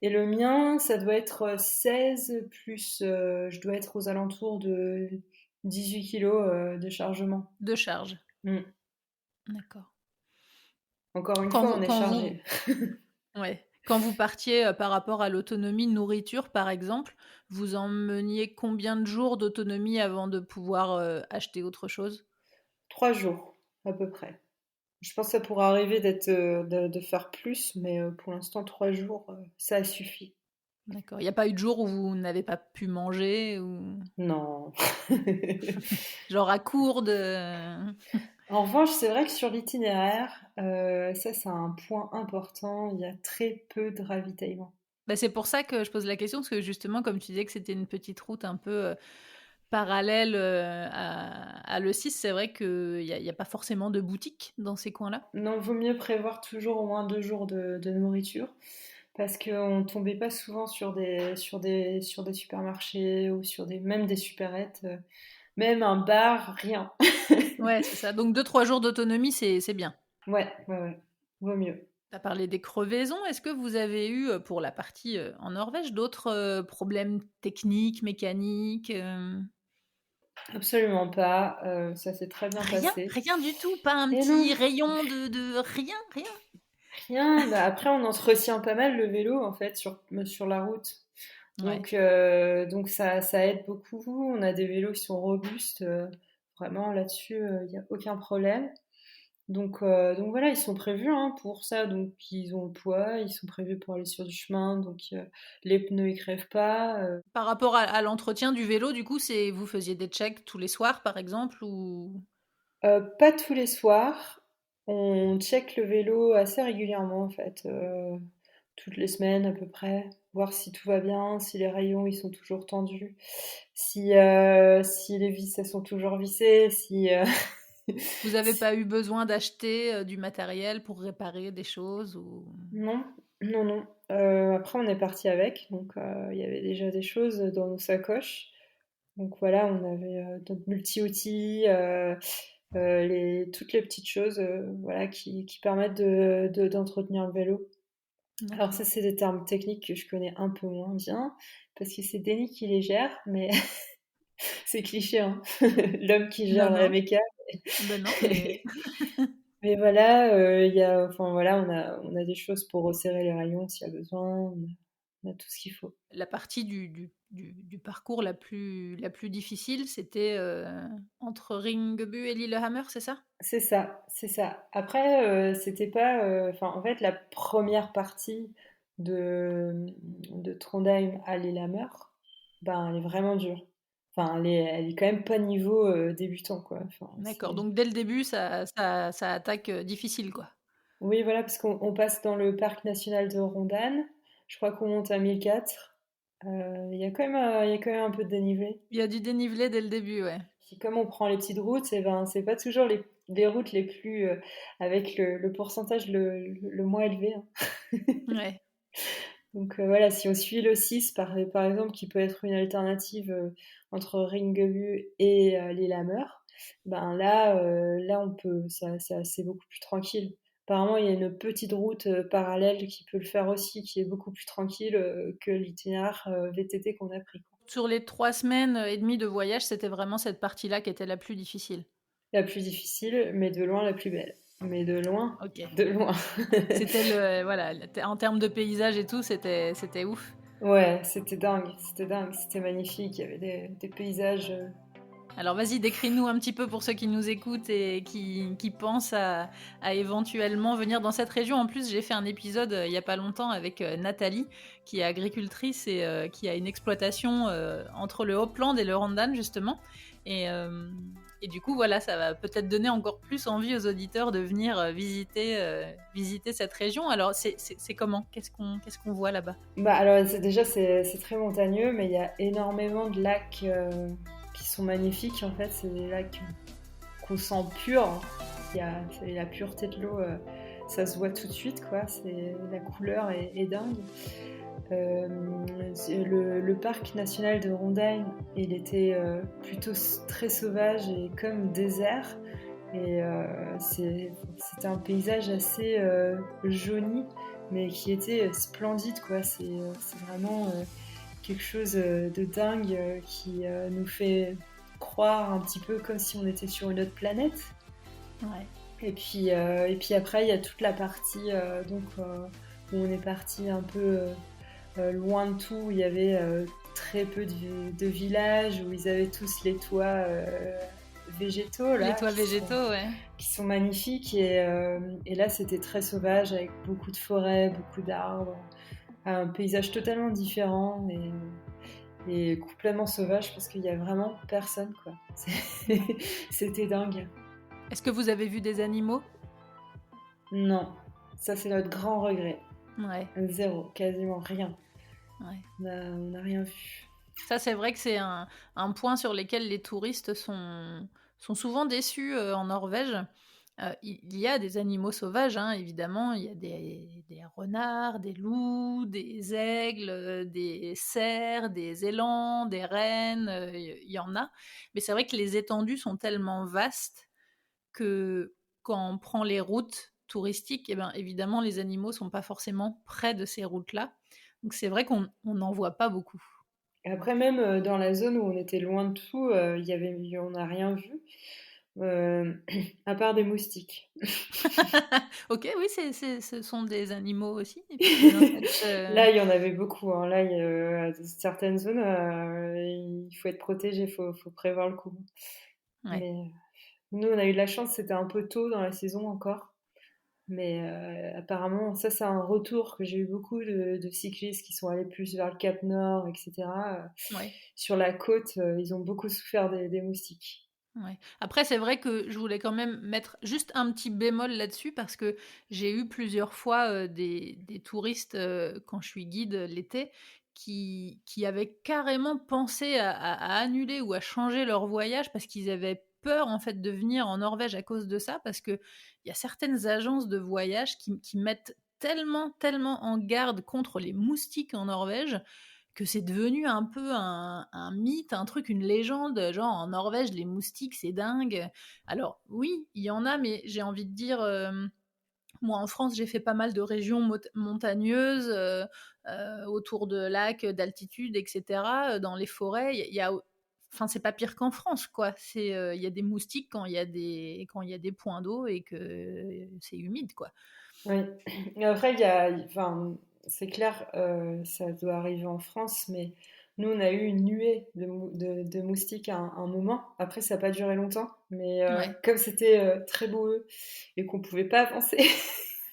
Et le mien, ça doit être 16 plus, je dois être aux alentours de 18 kilos de chargement. De charge. Mm. D'accord. Encore une Quand fois, vous, on est quand vous, chargé. ouais. Quand vous partiez par rapport à l'autonomie nourriture, par exemple, vous emmeniez combien de jours d'autonomie avant de pouvoir acheter autre chose? 3 jours, à peu près. Je pense que ça pourrait arriver de faire plus, mais pour l'instant, 3 jours, ça suffit. D'accord. Il n'y a pas eu de jour où vous n'avez pas pu manger ou Non. genre à court de... En revanche, c'est vrai que sur l'itinéraire, ça c'est un point important, il y a très peu de ravitaillement. Bah, c'est pour ça que je pose la question, parce que justement, comme tu disais que c'était une petite route un peu parallèle à l'E6, c'est vrai qu'il y a pas forcément de boutique dans ces coins-là. Non, vaut mieux prévoir toujours au moins 2 jours de nourriture, parce qu'on tombait pas souvent sur des supermarchés ou même des supérettes, même un bar, rien. Ouais, c'est ça. Donc 2-3 jours d'autonomie, c'est bien. Ouais, ouais, ouais, vaut mieux. Tu as parlé des crevaisons. Est-ce que vous avez eu, pour la partie en Norvège, d'autres problèmes techniques, mécaniques Absolument pas, ça s'est très bien Rien, passé. rien du tout, pas un Et non, petit rayon de rien, rien. rien. Bah, après, on entretient pas mal le vélo en fait sur la route. Ouais. Donc ça aide beaucoup. On a des vélos qui sont robustes. Vraiment, là-dessus, il n'y a aucun problème. Donc voilà, ils sont prévus hein, pour ça. Donc ils ont le poids, ils sont prévus pour aller sur du chemin. Donc les pneus, ils crèvent pas. Par rapport à l'entretien du vélo, du coup, vous faisiez des checks tous les soirs, par exemple, ou... Pas tous les soirs. On check le vélo assez régulièrement en fait. Toutes les semaines à peu près. Voir si tout va bien, si les rayons ils sont toujours tendus, si les vis elles sont toujours vissées, si Vous n'avez pas eu besoin d'acheter du matériel pour réparer des choses ou... non, non, non. Après, on est parti avec, donc il y avait déjà des choses dans nos sacoches. Donc voilà, on avait notre multi-outils, toutes les petites choses voilà, qui permettent d'entretenir le vélo. Alors ça, D'accord. c'est des termes techniques que je connais un peu moins bien, parce que c'est Denis qui les gère, mais c'est cliché, hein. L'homme qui Non, gère la non. méca. Ben non, mais Mais voilà, enfin voilà, on a des choses pour resserrer les rayons s'il y a besoin, on a tout ce qu'il faut. la partie du parcours la plus difficile, c'était entre Ringebu et Lillehammer, c'est ça? C'est ça, c'est ça. Après, c'était pas, enfin en fait, la première partie de, de Trondheim à Lillehammer, ben elle est vraiment dure. Enfin, elle est quand même pas niveau débutant, quoi. Enfin, D'accord, c'est... donc dès le début, ça attaque difficile, quoi. Oui, voilà, parce qu'on passe dans le parc national de Rondane. Je crois qu'on monte à 1004. Il y a quand même un peu de dénivelé. Il y a du dénivelé dès le début, ouais. Puis comme on prend les petites routes, et ben, c'est pas toujours les routes les plus avec le pourcentage le moins élevé, hein. Ouais. Donc voilà, si on suit le 6 par exemple, qui peut être une alternative entre Ringebu et Lillehammer, ben là on peut, c'est beaucoup plus tranquille. Apparemment, il y a une petite route parallèle qui peut le faire aussi, qui est beaucoup plus tranquille que l'itinéraire VTT qu'on a pris, quoi. Sur les 3 semaines et demie de voyage, c'était vraiment cette partie-là qui était la plus difficile. La plus difficile, mais de loin la plus belle. Mais de loin, Ok. de loin. C'était voilà, en termes de paysage et tout, c'était ouf. Ouais, c'était dingue, c'était magnifique. Il y avait des paysages. Alors vas-y, décris-nous un petit peu pour ceux qui nous écoutent et qui pensent à éventuellement venir dans cette région. En plus, j'ai fait un épisode il n'y a pas longtemps avec Nathalie, qui est agricultrice et qui a une exploitation entre le Hauptland et le Rondane, justement. Et, Et du coup, voilà, ça va peut-être donner encore plus envie aux auditeurs de venir visiter cette région. Alors, c'est comment? Qu'est-ce qu'on voit là-bas? Bah, alors, déjà, c'est très montagneux, mais il y a énormément de lacs qui sont magnifiques. En fait, c'est des lacs qu'on sent purs. C'est la pureté de l'eau, ça se voit tout de suite, quoi. La couleur est dingue. Le parc national de Rondagne, il était plutôt très sauvage et comme désert. Et c'était un paysage assez jauni, mais qui était splendide, quoi. C'est vraiment quelque chose de dingue qui nous fait croire un petit peu comme si on était sur une autre planète. Ouais. Et puis après, il y a toute la partie où on est parti un peu loin de tout, où il y avait très peu de villages, où ils avaient tous les toits végétaux, là, Les toits végétaux, ouais. qui sont magnifiques. Et là, c'était très sauvage, avec beaucoup de forêts, beaucoup d'arbres, un paysage totalement différent et complètement sauvage parce qu'il y a vraiment personne, quoi. C'était dingue. Est-ce que vous avez vu des animaux? Non, ça c'est notre grand regret. Ouais. Zéro, quasiment rien. Ouais. On n'a rien vu. Ça, c'est vrai que c'est un point sur lequel les touristes sont souvent déçus en Norvège. Il y a des animaux sauvages, hein, évidemment. Il y a des renards, des loups, des aigles, des cerfs, des élans, des rennes. Il y en a. Mais c'est vrai que les étendues sont tellement vastes que quand on prend les routes touristiques, eh ben, évidemment, les animaux ne sont pas forcément près de ces routes-là. Donc c'est vrai qu'on n'en voit pas beaucoup. Après, même dans la zone où on était loin de tout, on n'a rien vu, euh, à part des moustiques. Ok, oui, ce sont des animaux aussi. Et puis des insectes, Là, il y en avait beaucoup, hein. Là, certaines zones, il faut être protégé, faut prévoir le coup. ouais. Mais nous, on a eu de la chance, c'était un peu tôt dans la saison encore. Mais apparemment, ça, c'est un retour que j'ai eu beaucoup de cyclistes qui sont allés plus vers le Cap Nord, etc. Ouais. Sur la côte, ils ont beaucoup souffert des moustiques. Ouais. Après, c'est vrai que je voulais quand même mettre juste un petit bémol là-dessus parce que j'ai eu plusieurs fois des touristes, quand je suis guide l'été, qui avaient carrément pensé à annuler ou à changer leur voyage parce qu'ils avaient peur en fait de venir en Norvège à cause de ça, parce que il y a certaines agences de voyage qui mettent tellement en garde contre les moustiques en Norvège que c'est devenu un peu un mythe, un truc, une légende, genre en Norvège, les moustiques, c'est dingue. Alors oui, il y en a, mais j'ai envie de dire, moi en France, j'ai fait pas mal de régions montagneuses, autour de lacs, d'altitude, etc., dans les forêts, il y a... Enfin, c'est pas pire qu'en France, quoi. Il y a des moustiques quand il y a des points d'eau et que c'est humide, quoi. Oui. Et après, enfin, c'est clair, ça doit arriver en France, mais nous, on a eu une nuée de moustiques à un moment. Après, ça n'a pas duré longtemps, mais Ouais, comme c'était très beau et qu'on pouvait pas avancer,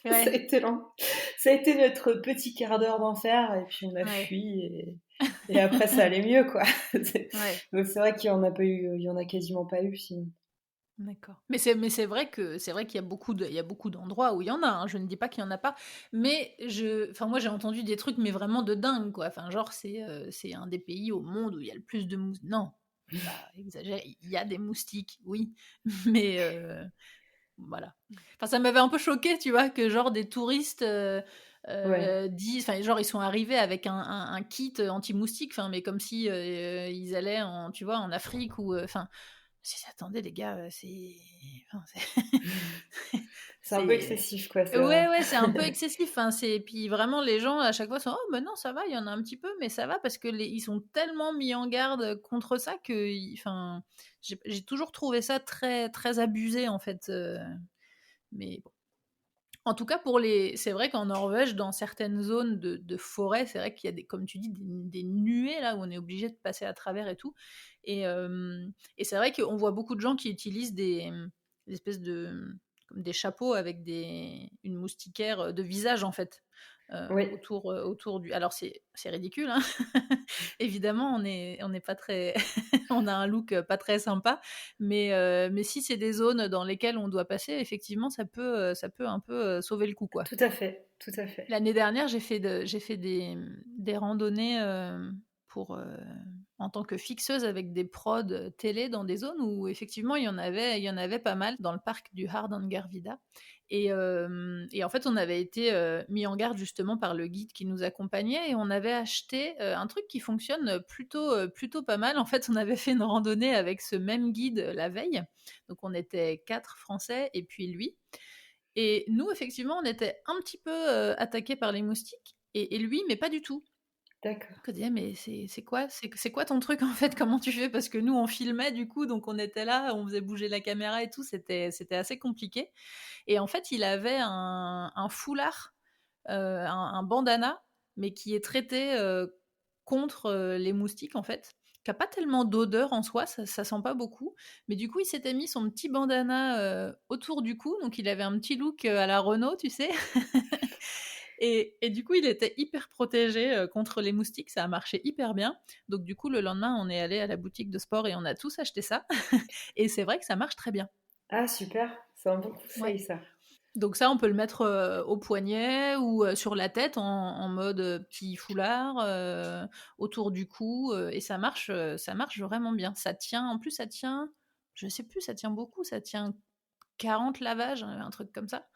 ça a ouais, été long. Ça a été notre petit quart d'heure d'enfer, et puis on a ouais, fui, et après, ça allait mieux, quoi. ouais. Donc c'est vrai qu'il y en a pas eu, il y en a quasiment pas eu, sinon. D'accord. Mais c'est vrai qu'il y a il y a beaucoup d'endroits où il y en a, hein, je ne dis pas qu'il y en a pas, mais enfin moi j'ai entendu des trucs mais vraiment de dingue, quoi. Enfin genre c'est un des pays au monde où il y a le plus de moustiques. Non, faut pas exagérer. Il y a des moustiques, oui, mais voilà. Enfin ça m'avait un peu choqué, tu vois, que genre des touristes Ouais. disent, enfin genre ils sont arrivés avec un kit anti-moustique, enfin mais comme si ils allaient tu vois, en Afrique ou enfin. Attendez les gars, enfin, C'est un peu c'est excessif, quoi. ouais, c'est un peu excessif, hein, puis vraiment les gens à chaque fois sont: «Oh, ben non, ça va, il y en a un petit peu, mais ça va», parce que ils sont tellement mis en garde contre ça que enfin, j'ai toujours trouvé ça très abusé, en fait, mais bon. En tout cas, c'est vrai qu'en Norvège, dans certaines zones de forêt, c'est vrai qu'il y a comme tu dis, des nuées là où on est obligé de passer à travers et tout. Et c'est vrai qu'on voit beaucoup de gens qui utilisent des espèces comme des chapeaux avec une moustiquaire de visage en fait. Oui, autour du. Alors c'est ridicule, hein. Évidemment, on n'est pas très, on a un look pas très sympa, mais si c'est des zones dans lesquelles on doit passer, effectivement, ça peut un peu sauver le coup, quoi. tout à fait, tout à fait. L'année dernière, j'ai fait des randonnées pour, en tant que fixeuse avec des prods télé dans des zones où effectivement il y en avait pas mal dans le parc du Hardangervidda. Et en fait, on avait été mis en garde justement par le guide qui nous accompagnait et on avait acheté un truc qui fonctionne plutôt pas mal. En fait, on avait fait une randonnée avec ce même guide la veille. Donc on était 4 Français et puis lui. Et nous, effectivement, on était un petit peu attaqués par les moustiques, et lui, mais pas du tout. D'accord. On disait, mais c'est quoi ton truc en fait? Comment tu fais? Parce que nous, on filmait du coup, donc on était là, on faisait bouger la caméra et tout, c'était assez compliqué. Et en fait, il avait un foulard, un bandana, mais qui est traité contre les moustiques en fait, qui a pas tellement d'odeur en soi, ça sent pas beaucoup. Mais du coup, il s'était mis son petit bandana autour du cou, donc il avait un petit look à la Renault, tu sais. Et du coup, il était hyper protégé contre les moustiques, ça a marché hyper bien. Donc du coup, le lendemain, on est allé à la boutique de sport et on a tous acheté ça. Et c'est vrai que ça marche très bien. Ah super, c'est un bon Ouais. conseil ça. Donc ça, on peut le mettre au poignet ou sur la tête en mode petit foulard autour du cou et ça marche vraiment bien. Ça tient, en plus ça tient, je sais plus, ça tient beaucoup, ça tient 40 lavages, un truc comme ça.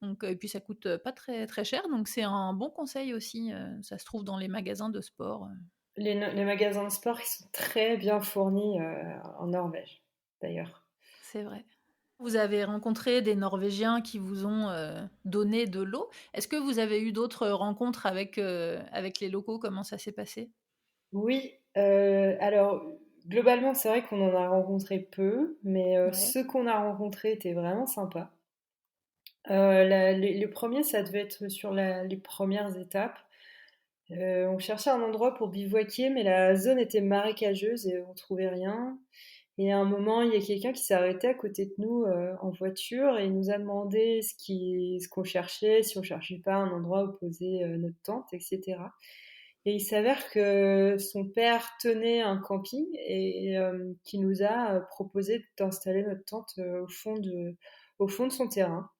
Donc, et puis ça coûte pas très très cher, donc c'est un bon conseil aussi. Ça se trouve dans les magasins de sport. Les magasins de sport, ils sont très bien fournis en Norvège, d'ailleurs. C'est vrai. Vous avez rencontré des Norvégiens qui vous ont donné de l'eau. Est-ce que vous avez eu d'autres rencontres avec les locaux? Comment ça s'est passé? Oui, alors globalement, c'est vrai qu'on en a rencontré peu, mais Ouais, ceux qu'on a rencontrés étaient vraiment sympas. Les premiers, ça devait être sur les premières étapes. On cherchait un endroit pour bivouaquer, mais la zone était marécageuse et on trouvait rien. Et à un moment, il y a quelqu'un qui s'est arrêté à côté de nous en voiture et il nous a demandé ce qu'on cherchait, si on cherchait pas un endroit où poser notre tente, etc. Et il s'avère que son père tenait un camping et qui nous a proposé d'installer notre tente au fond de son terrain,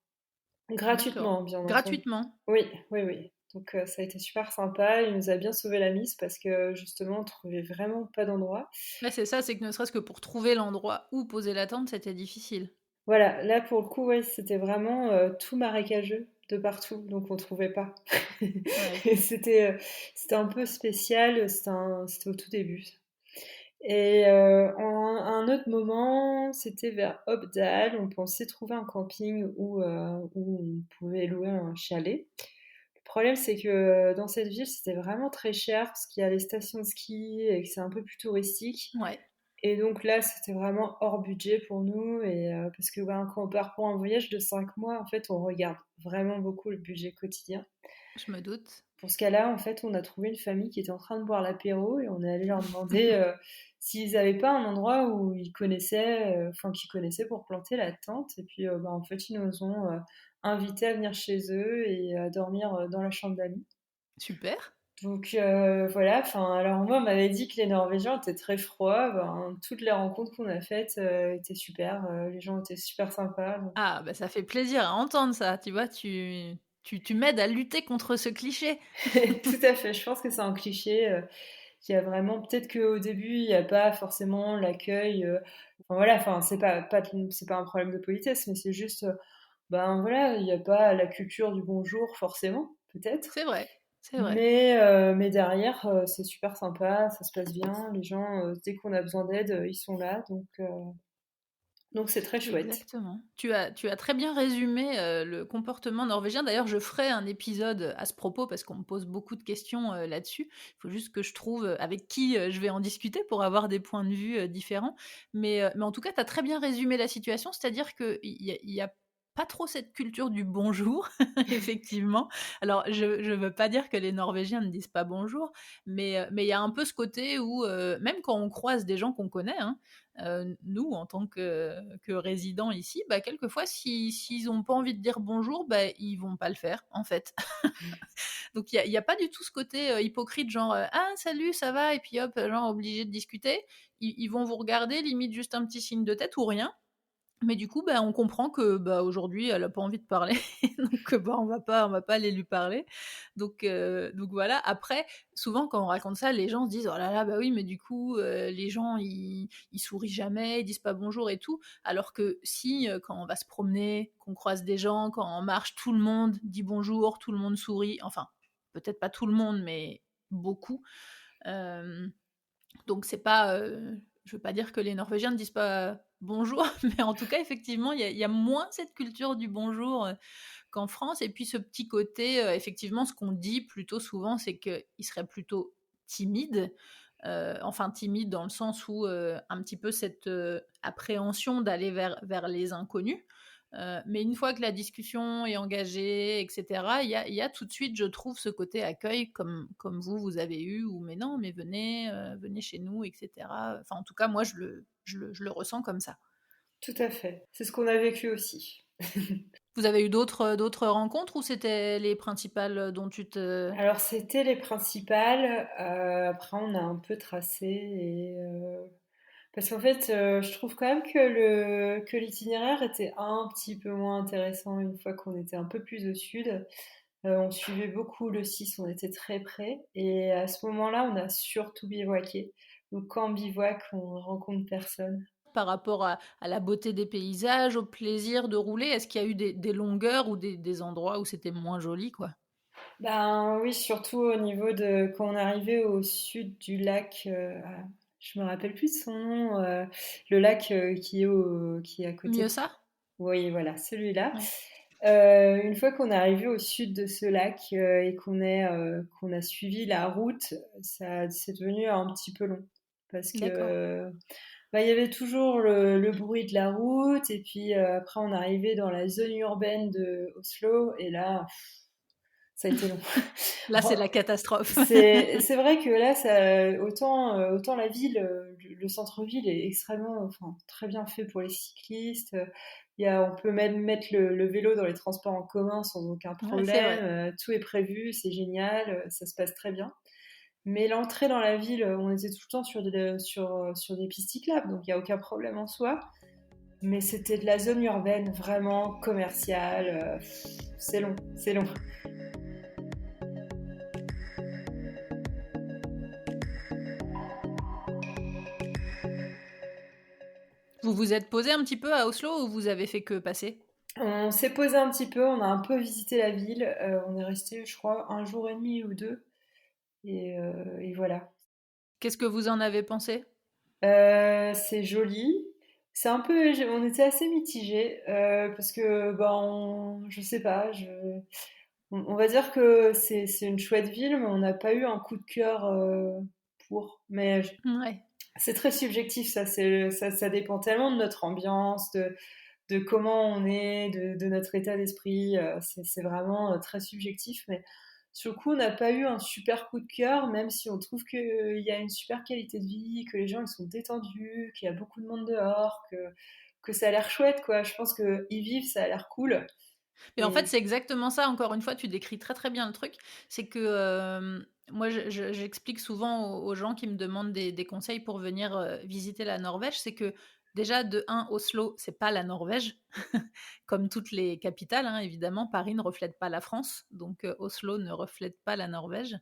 d'accord. gratuitement, bien entendu. Gratuitement. Oui, oui, oui. Donc ça a été super sympa. Il nous a bien sauvé la mise parce que justement, on trouvait vraiment pas d'endroit. Là, c'est ça, c'est que ne serait-ce que pour trouver l'endroit où poser la tente, c'était difficile. Voilà, là pour le coup, ouais, c'était vraiment tout marécageux de partout, donc on trouvait pas. Ouais. Et c'était un peu spécial, c'était au tout début. Et un autre moment, c'était vers Hopdal. On pensait trouver un camping où on pouvait louer un chalet. Le problème, c'est que dans cette ville, c'était vraiment très cher parce qu'il y a les stations de ski et que c'est un peu plus touristique. Ouais, Et donc là, c'était vraiment hors budget pour nous. Et parce que ben, quand on part pour un voyage de 5 mois, en fait, on regarde vraiment beaucoup le budget quotidien. je me doute. Pour ce cas-là, en fait, on a trouvé une famille qui était en train de boire l'apéro et on est allé leur demander s'ils n'avaient pas un endroit où ils connaissaient, enfin, qu'ils connaissaient pour planter la tente. Et puis, bah, en fait, ils nous ont invités à venir chez eux et à dormir dans la chambre d'amis. Super. Donc voilà, enfin, alors moi, on m'avait dit que les Norvégiens étaient très froids. Ben, toutes les rencontres qu'on a faites étaient super. Les gens étaient super sympas. Donc Ah, bah ça fait plaisir à entendre ça, tu vois, tu m'aides à lutter contre ce cliché. tout à fait. Je pense que c'est un cliché qui a vraiment peut-être qu'au début il n'y a pas forcément l'accueil. Enfin voilà, enfin c'est pas un problème de politesse, mais c'est juste ben voilà, il n'y a pas la culture du bonjour forcément, peut-être. C'est vrai, c'est vrai. Mais derrière c'est super sympa, ça se passe bien. Les gens dès qu'on a besoin d'aide ils sont là, donc c'est très chouette. Exactement. Tu as très bien résumé le comportement norvégien. D'ailleurs, je ferai un épisode à ce propos parce qu'on me pose beaucoup de questions là-dessus. Il faut juste que je trouve avec qui je vais en discuter pour avoir des points de vue différents. Mais en tout cas, tu as très bien résumé la situation, c'est-à-dire qu'il y a pas trop cette culture du bonjour, effectivement. Alors, je veux pas dire que les Norvégiens ne disent pas bonjour, mais il y a un peu ce côté où, même quand on croise des gens qu'on connaît, hein, nous, en tant que résidents ici, bah, quelquefois, s'ils ont pas envie de dire bonjour, bah, ils vont pas le faire, en fait. Donc il y a pas du tout ce côté, hypocrite genre, «Ah salut, ça va?» et puis hop, genre obligé de discuter. Ils vont vous regarder, limite juste un petit signe de tête ou rien. Mais du coup, bah, on comprend que, bah, aujourd'hui, elle a pas envie de parler, donc bah, on va pas aller lui parler. Donc voilà. Après, souvent quand on raconte ça, les gens se disent: «Oh là là, bah oui, mais du coup, les gens ils sourient jamais, ils disent pas bonjour et tout». Alors que si, quand on va se promener, qu'on croise des gens, quand on marche, tout le monde dit bonjour, tout le monde sourit, enfin, peut-être pas tout le monde, mais beaucoup. Hem donc c'est pas, je veux pas dire que les Norvégiens ne disent pas bonjour, mais en tout cas effectivement il y a moins cette culture du bonjour, qu'en France et puis ce petit côté, effectivement ce qu'on dit plutôt souvent c'est qu'ils seraient plutôt timides, enfin timides dans le sens où, un petit peu cette, appréhension d'aller vers les inconnus. Mais une fois que la discussion est engagée, et cetera, il y a tout de suite, je trouve, ce côté accueil comme vous avez eu, ou mais non, mais venez, venez chez nous, et cetera. Enfin, en tout cas, moi, je le ressens comme ça. Tout à fait. C'est ce qu'on a vécu aussi. Vous avez eu d'autres rencontres ou c'était les principales dont tu te... Alors, c'était les principales. Après, on a un peu tracé parce qu'en fait, je trouve quand même que l'itinéraire était un petit peu moins intéressant une fois qu'on était un peu plus au sud. On suivait beaucoup le 6, on était très près. Et à ce moment-là, on a surtout bivouaqué. Donc, quand on bivouac, on rencontre personne. Par rapport à la beauté des paysages, au plaisir de rouler, est-ce qu'il y a eu des longueurs ou des endroits où c'était moins joli, quoi? Ben oui, surtout au niveau de quand on arrivait au sud du lac, je me rappelle plus de son nom, le lac qui est à côté Mieux de... ça? Oui, voilà, celui-là. Ouais. Une fois qu'on est arrivé au sud de ce lac et qu'on a suivi la route, ça c'est devenu un petit peu long parce que D'accord. bah, il y avait toujours le bruit de la route et puis après on arrivait dans la zone urbaine de Oslo et là ça a été long. Là, c'est la catastrophe. C'est vrai que là, autant la ville, le centre-ville est extrêmement, enfin, très bien fait pour les cyclistes. On peut même mettre le vélo dans les transports en commun sans aucun Ouais, c'est problème. vrai. Tout est prévu, c'est génial, ça se passe très bien. Mais l'entrée dans la ville, on était tout le temps sur des pistes cyclables, donc il n'y a aucun problème en soi. Mais c'était de la zone urbaine vraiment commerciale. C'est long, c'est long. Vous vous êtes posé un petit peu à Oslo ou vous avez fait que passer? On s'est posé un petit peu, on a un peu visité la ville. On est resté, je crois, un jour et demi ou deux. Et voilà. Qu'est-ce que vous en avez pensé? C'est joli. C'est un peu, on était assez mitigés parce que, je sais pas, on va dire que c'est une chouette ville, mais on n'a pas eu un coup de cœur pour. Ouais. C'est très subjectif, ça dépend tellement de notre ambiance, de comment on est, de notre état d'esprit. C'est vraiment très subjectif, mais sur le coup, on n'a pas eu un super coup de cœur, même si on trouve qu'il y a une super qualité de vie, que les gens ils sont détendus, qu'il y a beaucoup de monde dehors, que ça a l'air chouette, quoi. Je pense que y vivre, ça a l'air cool. Mais en fait, Et c'est exactement ça, encore une fois, tu décris très très bien le truc. C'est que moi, j'explique souvent aux gens qui me demandent des conseils pour venir visiter la Norvège, c'est que déjà, de un, Oslo, c'est pas la Norvège, comme toutes les capitales, hein, évidemment. Paris ne reflète pas la France, donc Oslo ne reflète pas la Norvège.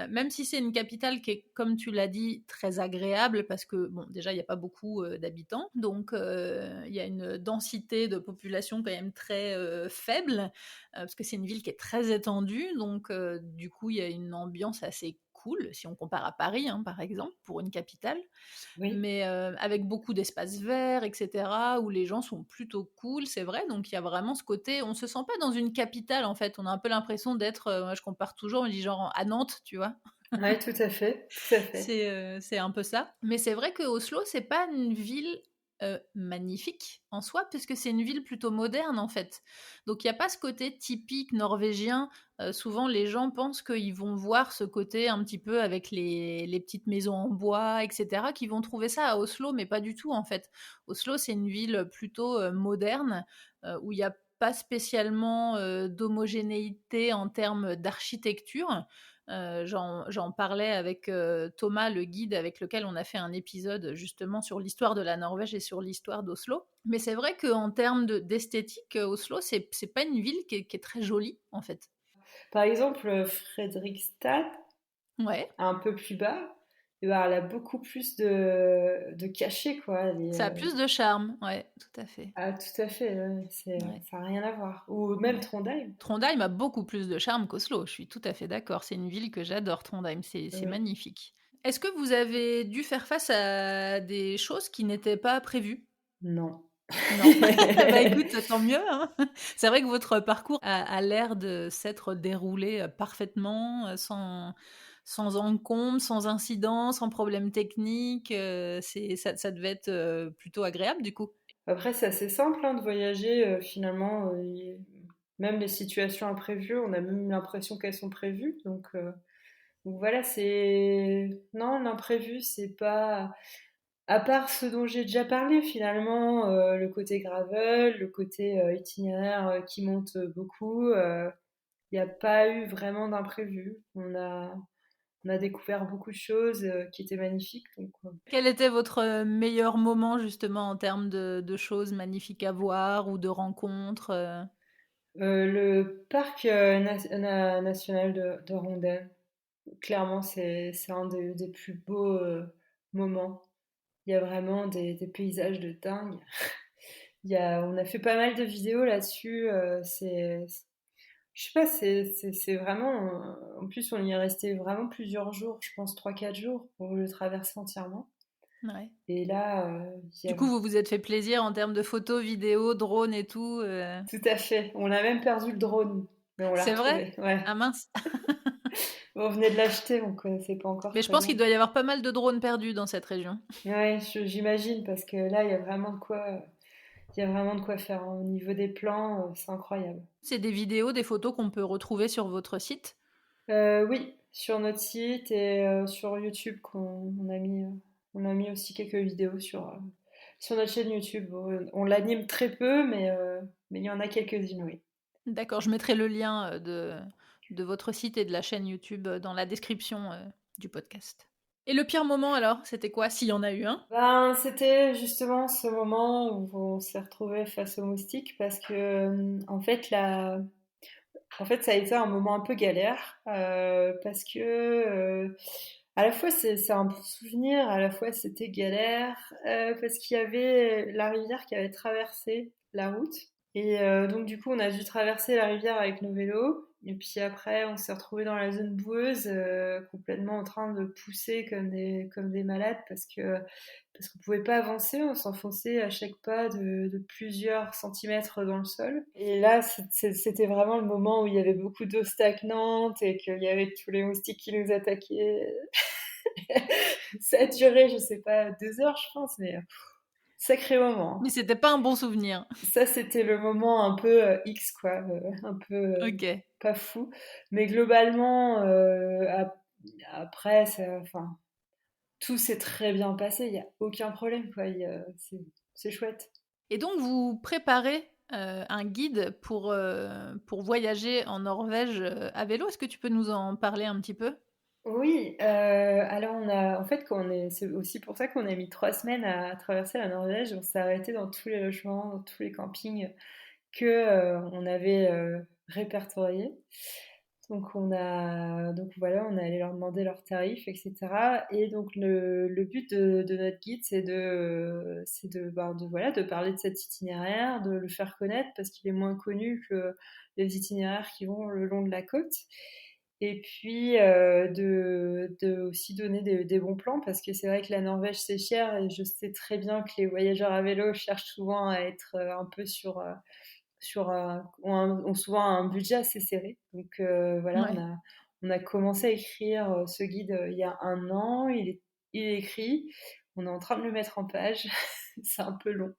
Même si c'est une capitale qui est, comme tu l'as dit, très agréable, parce que, bon, déjà, il n'y a pas beaucoup d'habitants, donc il y a une densité de population quand même très faible, parce que c'est une ville qui est très étendue, donc du coup, il y a une ambiance assez cool, si on compare à Paris, hein, par exemple, pour une capitale, oui, mais avec beaucoup d'espaces verts, etc., où les gens sont plutôt cool, c'est vrai. Donc il y a vraiment ce côté, on se sent pas dans une capitale en fait. On a un peu l'impression d'être, moi je compare toujours, on dit genre à Nantes, tu vois. ouais, tout à fait, tout à fait. C'est un peu ça. Mais c'est vrai que Oslo, c'est pas une ville magnifique en soi, puisque c'est une ville plutôt moderne en fait. Donc il n'y a pas ce côté typique norvégien. Souvent les gens pensent qu'ils vont voir ce côté un petit peu avec les petites maisons en bois, etc., qu'ils vont trouver ça à Oslo, mais pas du tout en fait. Oslo, c'est une ville plutôt moderne, où il n'y a pas spécialement d'homogénéité en termes d'architecture. J'en parlais avec Thomas, le guide avec lequel on a fait un épisode justement sur l'histoire de la Norvège et sur l'histoire d'Oslo. Mais c'est vrai qu'en termes d'esthétique, Oslo, c'est pas une ville qui est très jolie en fait. Par exemple, Fredrikstad, Ouais, un peu plus bas, eh ben, elle a beaucoup plus de cachet, quoi. ça a plus de charme, ouais, tout à fait. Ah, tout à fait, ouais, Ouais, ça n'a rien à voir. Ou même ouais. Trondheim. Trondheim a beaucoup plus de charme qu'Oslo, je suis tout à fait d'accord. C'est une ville que j'adore, Trondheim, c'est Oui. magnifique. Est-ce que vous avez dû faire face à des choses qui n'étaient pas prévues? Non. Non. Bah écoute, tant mieux, hein. C'est vrai que votre parcours a l'air de s'être déroulé parfaitement, sans encombre, sans incident, sans problème technique. Ça devait être plutôt agréable du coup. Après, c'est assez simple hein, de voyager, finalement. Même les situations imprévues, on a même l'impression qu'elles sont prévues. Donc voilà, c'est... Non, l'imprévu, c'est pas... À part ce dont j'ai déjà parlé, finalement, le côté gravel, le côté itinéraire qui monte beaucoup, il n'y a pas eu vraiment d'imprévu. On a découvert beaucoup de choses qui étaient magnifiques. Quel était votre meilleur moment justement en termes de choses magnifiques à voir ou de rencontres Le parc national de Rondelles, clairement, c'est un des plus beaux moments. Il y a vraiment des paysages de dingue. On a fait pas mal de vidéos là-dessus. Je sais pas, c'est vraiment. En plus, on y est resté vraiment plusieurs jours, je pense 3 4 jours pour le traverser entièrement. Ouais. Et là, il y Du a coup, vous vous êtes fait plaisir en termes de photos, vidéos, drones et tout. tout à fait. On a même perdu le drone, mais on l'a C'est vrai? retrouvé. Ouais. Ah mince. On venait de l'acheter, on connaissait pas encore Mais je très pense bien. qu'il doit y avoir pas mal de drones perdus dans cette région. Ouais, j'imagine parce que là, il y a vraiment de quoi faire hein. Au niveau des plans, c'est incroyable. C'est des vidéos, des photos qu'on peut retrouver sur votre site. Oui, sur notre site et sur YouTube, on a mis aussi quelques vidéos sur notre chaîne YouTube. On l'anime très peu, mais il y en a quelques-unes, oui. D'accord, je mettrai le lien de votre site et de la chaîne YouTube dans la description du podcast. Et le pire moment alors, c'était quoi, s'il y en a eu un? Ben, c'était justement ce moment où on s'est retrouvé face aux moustiques parce que, en fait, ça a été un moment un peu galère parce que à la fois c'est un bon souvenir, à la fois c'était galère parce qu'il y avait la rivière qui avait traversé la route et donc du coup on a dû traverser la rivière avec nos vélos et puis après on s'est retrouvé dans la zone boueuse complètement en train de pousser comme des malades parce qu'on pouvait pas avancer, on s'enfonçait à chaque pas de plusieurs centimètres dans le sol. Et là, c'était vraiment le moment où il y avait beaucoup d'eau stagnante et qu'il y avait tous les moustiques qui nous attaquaient. Ça a duré, je sais pas, 2 heures, je pense, mais sacré moment. Mais c'était pas un bon souvenir. Ça, c'était le moment un peu X, quoi, un peu Ok. pas fou. Mais globalement, après, enfin, tout s'est très bien passé, il n'y a aucun problème, quoi. C'est chouette. Et donc vous préparez un guide pour voyager en Norvège à vélo. Est-ce que tu peux nous en parler un petit peu? Oui, alors en fait, c'est aussi pour ça qu'on a mis 3 semaines à traverser la Norvège. On s'est arrêté dans tous les logements, dans tous les campings que on avait répertoriés. Donc voilà, on est allé leur demander leurs tarifs, etc. Et donc le but de notre guide, voilà, de parler de cet itinéraire, de le faire connaître parce qu'il est moins connu que les itinéraires qui vont le long de la côte. Et puis de aussi donner des bons plans parce que c'est vrai que la Norvège c'est cher et je sais très bien que les voyageurs à vélo cherchent souvent à être un peu ont souvent un budget assez serré. Donc voilà, Ouais. on a commencé à écrire ce guide il y a un an. Il est écrit. On est en train de le mettre en page. c'est un peu long.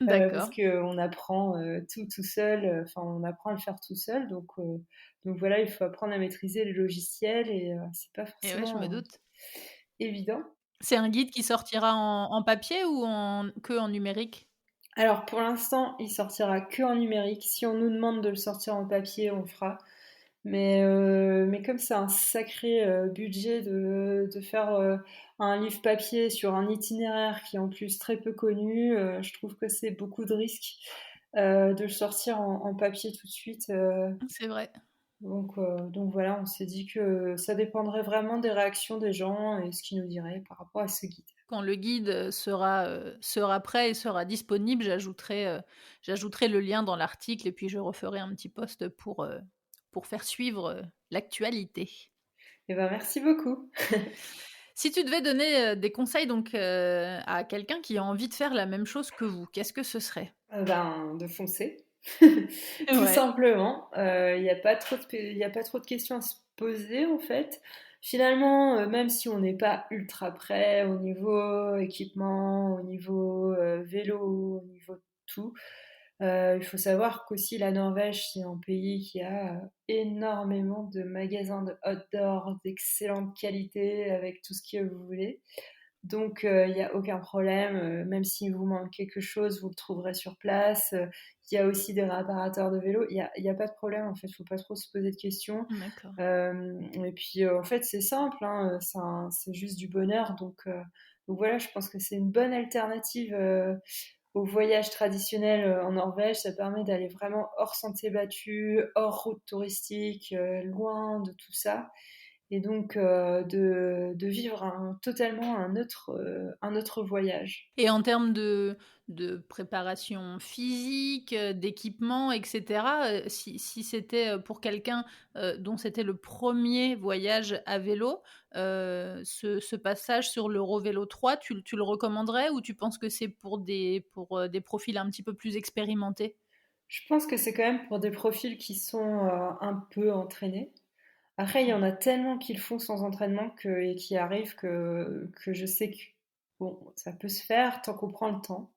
Parce D'accord. qu'on apprend tout seul, enfin on apprend à le faire tout seul, donc voilà, il faut apprendre à maîtriser les logiciels et c'est pas Et ouais, je me forcément doute. évident. C'est un guide qui sortira en papier ou que en numérique? Alors pour l'instant, il sortira que en numérique. Si on nous demande de le sortir en papier, on le fera. Mais comme c'est un sacré budget de faire un livre papier sur un itinéraire qui est en plus très peu connu, je trouve que c'est beaucoup de risques de le sortir en papier tout de suite. C'est vrai. Donc voilà, on s'est dit que ça dépendrait vraiment des réactions des gens et ce qu'ils nous diraient par rapport à ce guide. Quand le guide sera prêt et sera disponible, j'ajouterai le lien dans l'article et puis je referai un petit post pour faire suivre, l'actualité. Eh ben merci beaucoup. Si tu devais donner, des conseils donc, à quelqu'un qui a envie de faire la même chose que vous, qu'est-ce que ce serait? Ben, de foncer, tout Ouais. simplement. Il n'y a pas trop il y a pas trop de questions à se poser en fait. Finalement, même si on n'est pas ultra prêt au niveau équipement, au niveau vélo, au niveau tout, il faut savoir qu'aussi la Norvège, c'est un pays qui a énormément de magasins de outdoor d'excellente qualité avec tout ce que vous voulez. Donc, il n'y a aucun problème, même s'il vous manque quelque chose, vous le trouverez sur place. Il y a aussi des réparateurs de vélos. Il y a pas de problème, en fait, il ne faut pas trop se poser de questions. D'accord. Et puis, en fait, c'est simple, hein, c'est juste du bonheur. Donc voilà, je pense que c'est une bonne alternative au voyage traditionnel en Norvège. Ça permet d'aller vraiment hors sentier battu, hors route touristique, loin de tout ça et donc de vivre totalement un autre voyage. Et en termes de préparation physique, d'équipement et cetera, si c'était, pour quelqu'un, dont c'était le premier voyage à vélo, ce passage sur l'Eurovélo 3, tu le recommanderais ou tu penses que c'est pour des profils un petit peu plus expérimentés? Je pense que c'est quand même pour des profils qui sont un peu entraînés. Après, il y en a tellement qui le font sans entraînement et qui arrivent que je sais que bon, ça peut se faire tant qu'on prend le temps.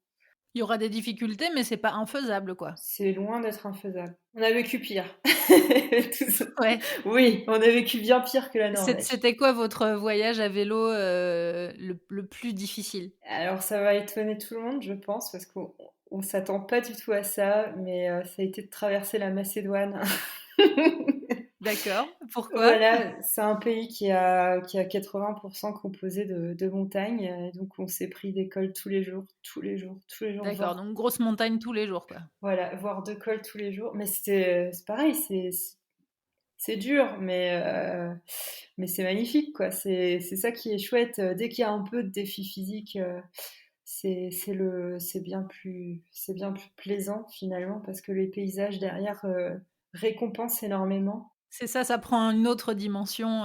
Il y aura des difficultés, mais c'est pas infaisable, quoi? C'est loin d'être infaisable. On a vécu pire. Tout ça. Ouais. Oui, on a vécu bien pire que la Norvège. C'était quoi votre voyage à vélo, le plus difficile? Alors ça va étonner tout le monde, je pense, parce qu'on s'attend pas du tout à ça, mais ça a été de traverser la Macédoine. D'accord. Pourquoi? Voilà, c'est un pays qui a 80% composé de montagnes, donc on s'est pris des cols tous les jours, tous les jours, tous les jours, D'accord, donc grosse montagne tous les jours, quoi. voir deux cols tous les jours. Mais c'est pareil, c'est dur, mais c'est magnifique, quoi. C'est ça qui est chouette. Dès qu'il y a un peu de défi physique, c'est bien plus plaisant finalement parce que les paysages derrière récompensent énormément. C'est ça, ça prend une autre dimension,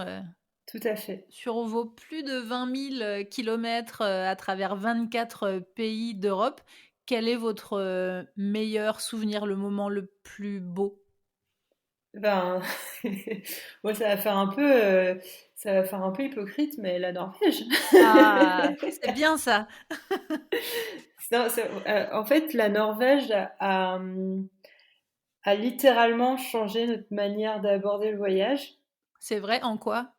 Tout à fait. sur vos plus de 20 000 kilomètres, à travers 24 pays d'Europe, quel est votre, meilleur souvenir, le moment le plus beau? Ben, moi, ça va faire un peu hypocrite, mais la Norvège. Ah! C'est bien ça! Non, en fait, la Norvège a littéralement changé notre manière d'aborder le voyage. C'est vrai, en quoi?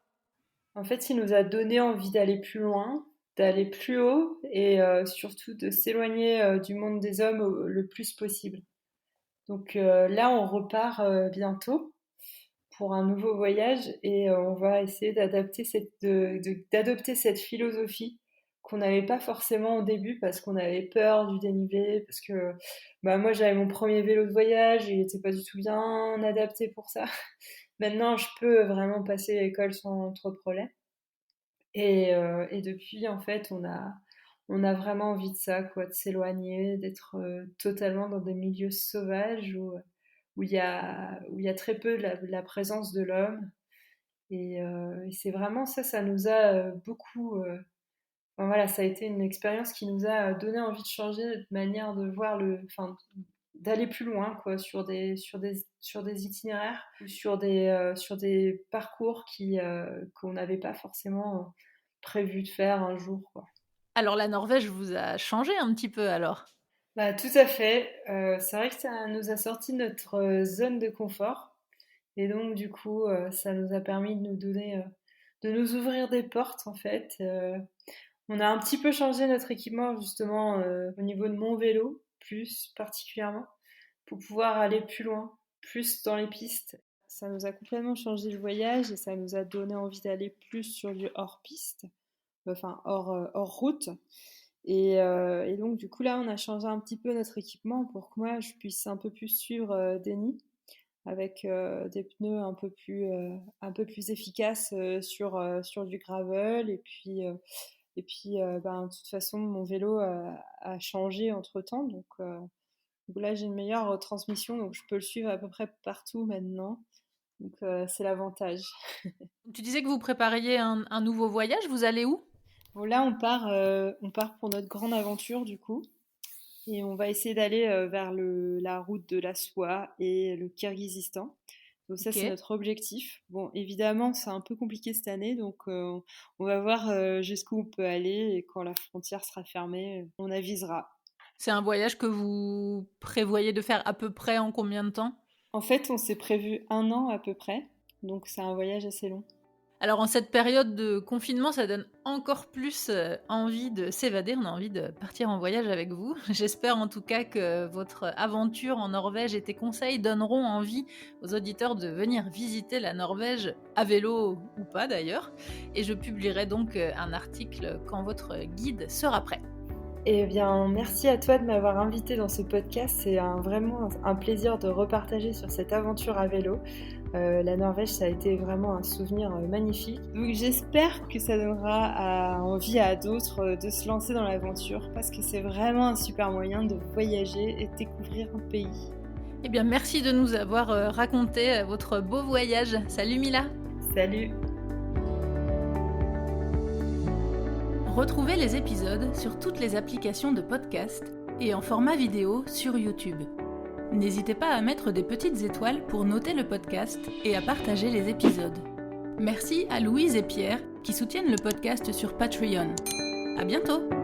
En fait, il nous a donné envie d'aller plus loin, d'aller plus haut et surtout de s'éloigner du monde des hommes le plus possible. Donc là, on repart bientôt pour un nouveau voyage et on va essayer d'adopter cette philosophie qu'on n'avait pas forcément au début parce qu'on avait peur du dénivelé, parce que bah, moi j'avais mon premier vélo de voyage et il n'était pas du tout bien adapté pour ça. Maintenant, je peux vraiment passer l'école sans trop de problème. Et depuis, en fait, on a vraiment envie de ça, quoi, de s'éloigner, d'être totalement dans des milieux sauvages où il y a très peu la présence de l'homme. Et c'est vraiment ça, ça nous a beaucoup. Enfin, voilà, ça a été une expérience qui nous a donné envie de changer notre manière de voir enfin, d'aller plus loin, quoi, sur des itinéraires ou sur des parcours qu'on n'avait pas forcément prévu de faire un jour, quoi. Alors la Norvège vous a changé un petit peu alors? Bah, tout à fait. C'est vrai que ça nous a sorti de notre zone de confort. Et donc, du coup, ça nous a permis de nous donner, de nous ouvrir des portes, en fait. On a un petit peu changé notre équipement, justement, au niveau de mon vélo, plus particulièrement, pour pouvoir aller plus loin, plus dans les pistes. Ça nous a complètement changé le voyage et ça nous a donné envie d'aller plus sur du hors-piste, enfin hors route. Et donc, du coup, là, on a changé un petit peu notre équipement pour que moi, je puisse un peu plus suivre Denis avec des pneus un peu plus efficaces sur du gravel. Et puis, de toute façon, mon vélo a changé entre-temps. Donc là, j'ai une meilleure transmission, donc je peux le suivre à peu près partout maintenant. Donc c'est l'avantage. Tu disais que vous prépariez un nouveau voyage, vous allez où? Bon, là, on part pour notre grande aventure, du coup. Et on va essayer d'aller vers la route de la soie et le Kirghizistan. Donc ça, Ok. c'est notre objectif. Bon, évidemment, c'est un peu compliqué cette année, donc on va voir jusqu'où on peut aller et quand la frontière sera fermée, on avisera. C'est un voyage que vous prévoyez de faire à peu près en combien de temps? En fait, on s'est prévu 1 an à peu près, donc c'est un voyage assez long. Alors en cette période de confinement, ça donne encore plus envie de s'évader, on a envie de partir en voyage avec vous. J'espère en tout cas que votre aventure en Norvège et tes conseils donneront envie aux auditeurs de venir visiter la Norvège à vélo ou pas d'ailleurs. Et je publierai donc un article quand votre guide sera prêt. Eh bien, merci à toi de m'avoir invité dans ce podcast. C'est vraiment un plaisir de repartager sur cette aventure à vélo. La Norvège, ça a été vraiment un souvenir magnifique. Donc j'espère que ça donnera envie à d'autres de se lancer dans l'aventure parce que c'est vraiment un super moyen de voyager et de découvrir un pays. Eh bien merci de nous avoir raconté votre beau voyage. Salut Mila! Salut! Retrouvez les épisodes sur toutes les applications de podcast et en format vidéo sur YouTube. N'hésitez pas à mettre des petites étoiles pour noter le podcast et à partager les épisodes. Merci à Louise et Pierre qui soutiennent le podcast sur Patreon. À bientôt!